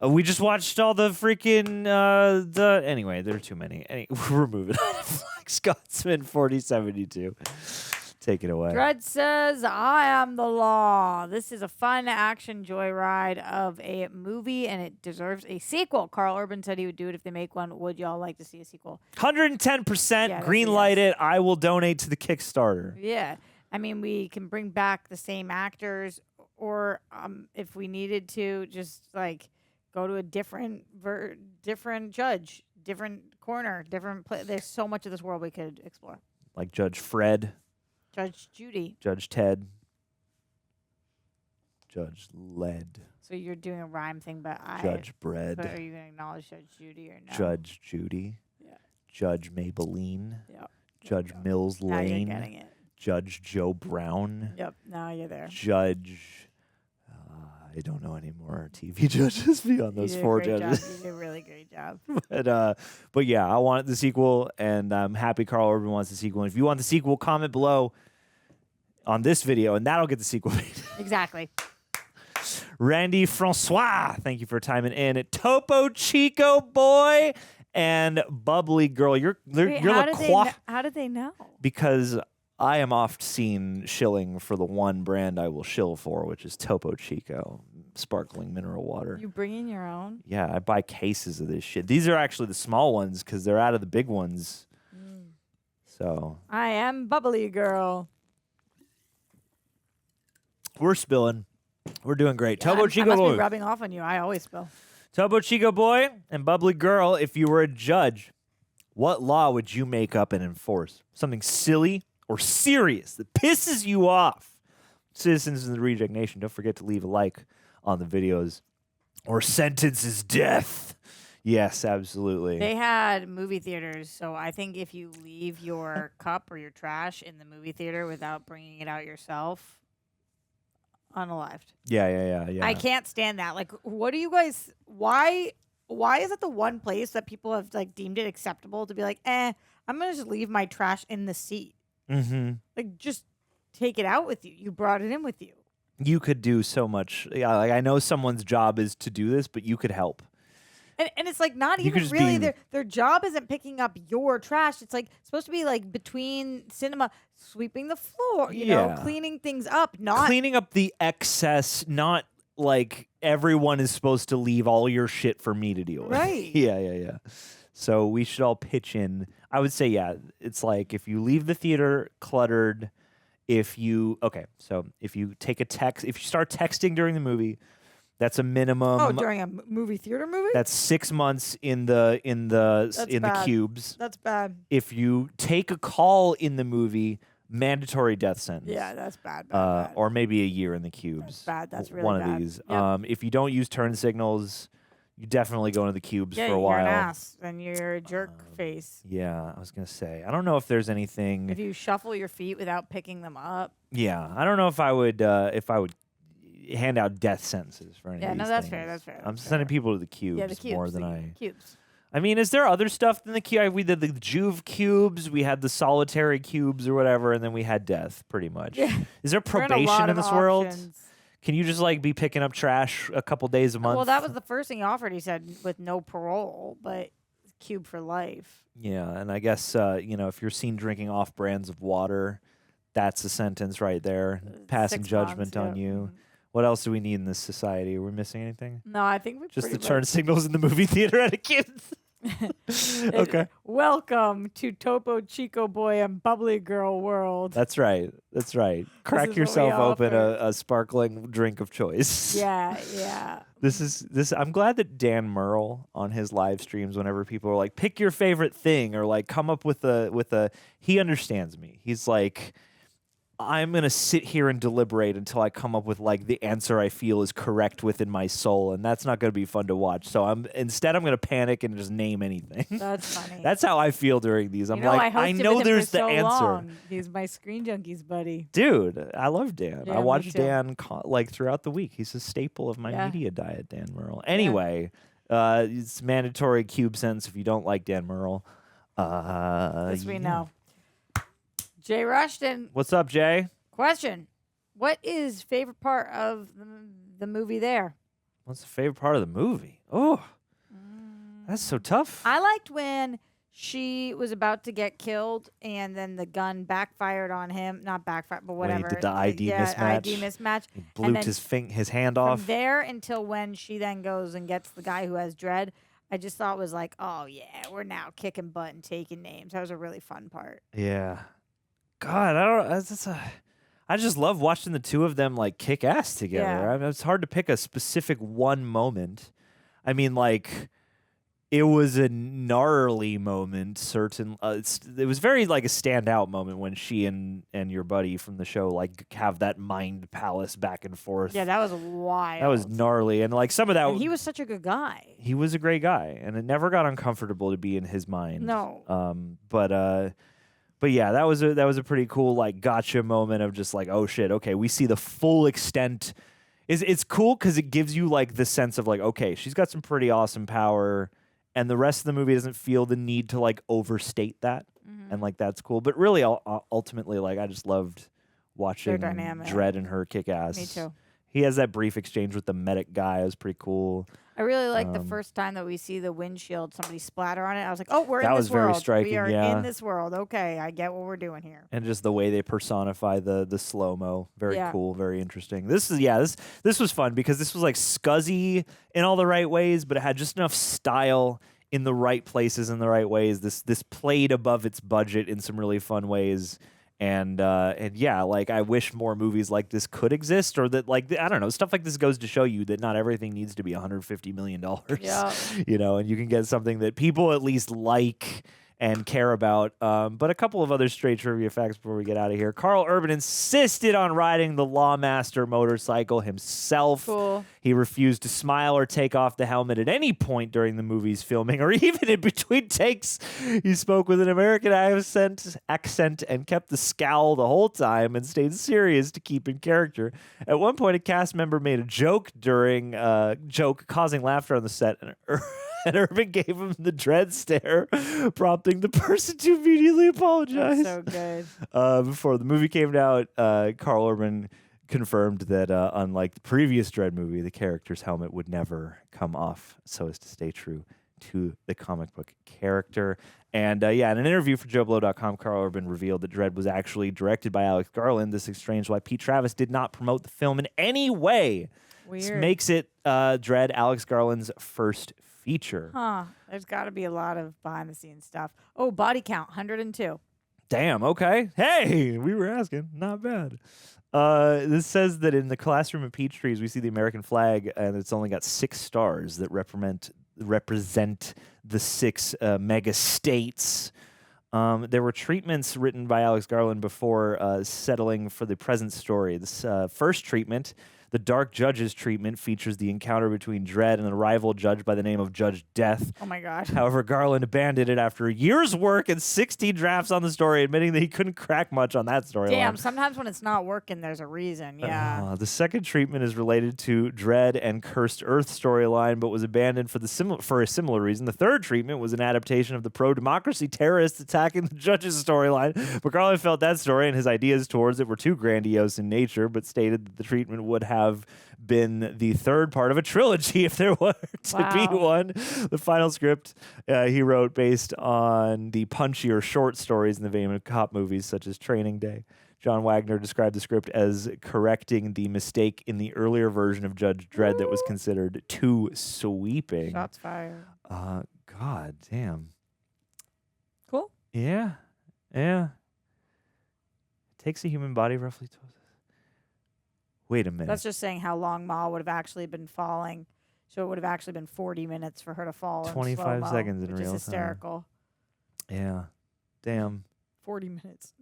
We just watched all the freaking anyway, there are too many. We're moving on. Scotsman 4072. Take it away. Dredd says, I am the law. This is a fun action joyride of a movie, and it deserves a sequel. Karl Urban said he would do it if they make one. Would y'all like to see a sequel? 110% green light it. I will donate to the Kickstarter. Yeah. I mean, we can bring back the same actors, or if we needed to, just go to a different judge, different corner, different place. There's so much of this world we could explore. Like Judge Fred. Judge Judy. Judge Ted. Judge Led. So you're doing a rhyme thing, but Judge Bread. But are you going to acknowledge Judge Judy or no? Judge Judy. Yeah. Judge Maybelline. Yep. Judge Mills Now you're Lane. getting it. Judge Joe Brown. Yep, now you're there. Judge, I don't know any more TV judges beyond those 4 judges. You did a really great job. But yeah, I want the sequel, and I'm happy Karl Urban wants the sequel. And if you want the sequel, comment below on this video, and that'll get the sequel made. Exactly. Randy Francois, thank you for timing in. Topo Chico Boy and Bubbly Girl. You're How did they know? Because I am oft seen shilling for the one brand I will shill for, which is Topo Chico, sparkling mineral water. You bringing your own? Yeah, I buy cases of this shit. These are actually the small ones because they're out of the big ones. So I am Bubbly Girl. We're spilling. We're doing great. Topo Chico I must Boy. be rubbing off on you. I always spill. Topo Chico Boy and Bubbly Girl, if you were a judge, what law would you make up and enforce? Something silly or serious that pisses you off? Citizens in the Reject Nation, don't forget to leave a like on the videos, or sentence is death. Yes, absolutely. They had movie theaters, so I think if you leave your cup or your trash in the movie theater without bringing it out yourself, unalived. Yeah. I can't stand that. Like, what do you guys? Why is it the one place that people have deemed it acceptable to be like, I'm gonna just leave my trash in the seat? Mm-hmm. Like, just take it out with you. You brought it in with you. You could do so much. Yeah, I know someone's job is to do this, but you could help. And it's like not You could even just really be- their job isn't picking up your trash. It's like supposed to be like between cinema, sweeping the floor, you know, Yeah. cleaning things up, not cleaning up the excess, not like everyone is supposed to leave all your shit for me to deal with. Right. Yeah. So we should all pitch in. I would say, yeah, it's like if you leave the theater cluttered, if you take a text, if you start texting during the movie, that's a minimum. Oh, during a movie theater movie? That's 6 months in the bad. cubes. That's bad. If you take a call in the movie, mandatory death sentence. Yeah, that's bad. Or maybe a year in the cubes. That's bad. That's really one bad. of these. Yep. If you don't use turn signals, you definitely go into the cubes Yeah, for a while. you're an ass and you're a jerk face. Yeah, I was gonna say. I don't know if there's anything. If you shuffle your feet without picking them up. Yeah, I don't know if I would hand out death sentences for any. Yeah, of no, these that's things. fair. That's fair. I'm sending people to the cubes, Yeah, the cubes. more than the cubes. I mean, is there other stuff than the cube? We did the Juve cubes, we had the solitary cubes or whatever, and then we had death, pretty much. Yeah. Is there We're in a lot probation in of this world? options. Can you just like be picking up trash a couple days a month? Well, that was the first thing he offered. He said with no parole, but cube for life. Yeah, and I guess if you're seen drinking off brands of water, that's a sentence right there, passing 6 judgment months, on yeah. you. What else do we need in this society? Are we missing anything? No, I think we Just the pretty turn much- signals in the movie theater etiquette. Okay. Welcome to Topo Chico Boy and Bubbly Girl world. That's right. Crack is what we yourself open offer. a sparkling drink of choice. Yeah. This. I'm glad that Dan Merle on his live streams, whenever people are like, pick your favorite thing or like come up with a, he understands me. He's like, I'm gonna sit here and deliberate until I come up with like the answer I feel is correct within my soul, and that's not gonna be fun to watch. So I'm gonna panic and just name anything. That's funny. That's how I feel during these. I'm You know, like, I I hosted know with him there's for the so answer. long. He's my Screen Junkies buddy. Dude, I love Dan. Yeah, I me watch too. Dan like throughout the week. He's a staple of my Yeah. media diet, Dan Merle. Anyway, it's mandatory cube sentence if you don't like Dan Merle. This we yeah. know. Jay Rushton, What's up, Jay? question. What is favorite part of the movie there? What's the favorite part of the movie? Oh, that's so tough. I liked when she was about to get killed and then the gun backfired on him. Not backfired, but When he whatever. did the ID yeah, mismatch. ID mismatch. He And blew then his hand off. From there until when she then goes and gets the guy who has Dredd, I just thought was like, oh yeah, we're now kicking butt and taking names. That was a really fun part. Yeah. God, I just love watching the two of them like kick ass together. Yeah. I mean, it's hard to pick a specific one moment. I mean, like, it was a gnarly moment. It was very like a standout moment when she and your buddy from the show like have that mind palace back and forth. Yeah, that was wild. That was gnarly, and like some of that. And he was such a good guy. He was a great guy, and it never got uncomfortable to be in his mind. No. But yeah, that was a pretty cool like gotcha moment of just like, oh shit, okay, we see the full extent. It's cool because it gives you like the sense of like, okay, she's got some pretty awesome power, and the rest of the movie doesn't feel the need to like overstate that, and like that's cool. But really, ultimately, like I just loved watching dynamic. Dredd and her kick ass. Me too. He has that brief exchange with the medic guy. It was pretty cool. I really like the first time that we see the windshield, somebody splatter on it. I was like, oh, we're That in was this world. very striking, We are yeah. in this world. Okay, I get what we're doing here. And just the way they personify the slow mo, very Yeah. cool, very interesting. This was fun because this was like scuzzy in all the right ways, but it had just enough style in the right places in the right ways. This played above its budget in some really fun ways. And yeah, like I wish more movies like this could exist, or that like I don't know, stuff like this goes to show you that not everything needs to be $150 million. Yeah. And you can get something that people at least like and care about. But a couple of other straight trivia facts before we get out of here. Karl Urban insisted on riding the Lawmaster motorcycle himself. Cool. He refused to smile or take off the helmet at any point during the movie's filming, or even in between takes. He spoke with an American accent and kept the scowl the whole time and stayed serious to keep in character. At one point, a cast member made a joke causing laughter on the set, and Urban gave him the Dredd stare, prompting the person to immediately apologize. That's so good. Before the movie came out, Karl Urban confirmed that unlike the previous Dredd movie, the character's helmet would never come off so as to stay true to the comic book character. And in an interview for JoeBlow.com, Karl Urban revealed that Dredd was actually directed by Alex Garland. This explains why Pete Travis did not promote the film in any way. Weird. This makes it Dredd, Alex Garland's first feature. Huh. There's got to be a lot of behind-the-scenes stuff. Oh, body count, 102. Damn, okay. Hey, we were asking. Not bad. This says that in the classroom of Peachtrees, we see the American flag, and it's only got 6 stars that represent the 6 mega states. There were treatments written by Alex Garland before settling for the present story. This first treatment, the Dark Judges treatment, features the encounter between Dredd and a rival judge by the name of Judge Death. Oh my God. However, Garland abandoned it after a year's work and 60 drafts on the story, admitting that he couldn't crack much on that storyline. Damn, sometimes when it's not working, there's a reason. Yeah. The second treatment is related to Dredd and Cursed Earth storyline, but was abandoned for a similar reason. The third treatment was an adaptation of the pro-democracy terrorists attacking the judge's storyline, but Garland felt that story and his ideas towards it were too grandiose in nature, but stated that the treatment would have been the third part of a trilogy if there were to be one. The final script he wrote based on the punchier short stories in the vein of cop movies such as Training Day. John Wagner described the script as correcting the mistake in the earlier version of Judge Dredd that was considered too sweeping. Shots fired. God damn. Cool. Yeah. It takes a human body roughly 12. Wait a minute. That's just saying how long Ma would have actually been falling. So it would have actually been 40 minutes for her to fall. 25 in slow-mo, seconds in which real is hysterical. time. Yeah. Damn. 40 minutes.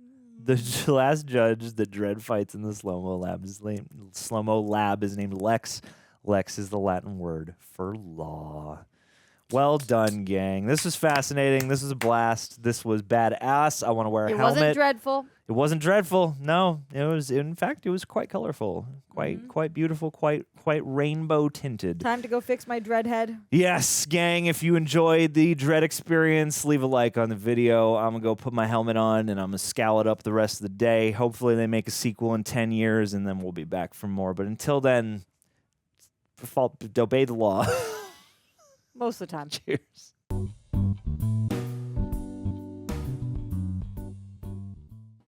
The last judge that Dredd fights in the slow-mo lab is named Lex. Lex is the Latin word for law. Well done, gang. This was fascinating. This was a blast. This was badass. I want to wear a helmet. It wasn't dreadful. It wasn't dreadful. No, it was. In fact, it was quite colorful, quite beautiful, quite rainbow tinted. Time to go fix my Dredd head. Yes, gang. If you enjoyed the Dredd experience, leave a like on the video. I'm gonna go put my helmet on and I'm gonna scowl it up the rest of the day. Hopefully, they make a sequel in 10 years, and then we'll be back for more. But until then, obey the law. Most of the time. Cheers.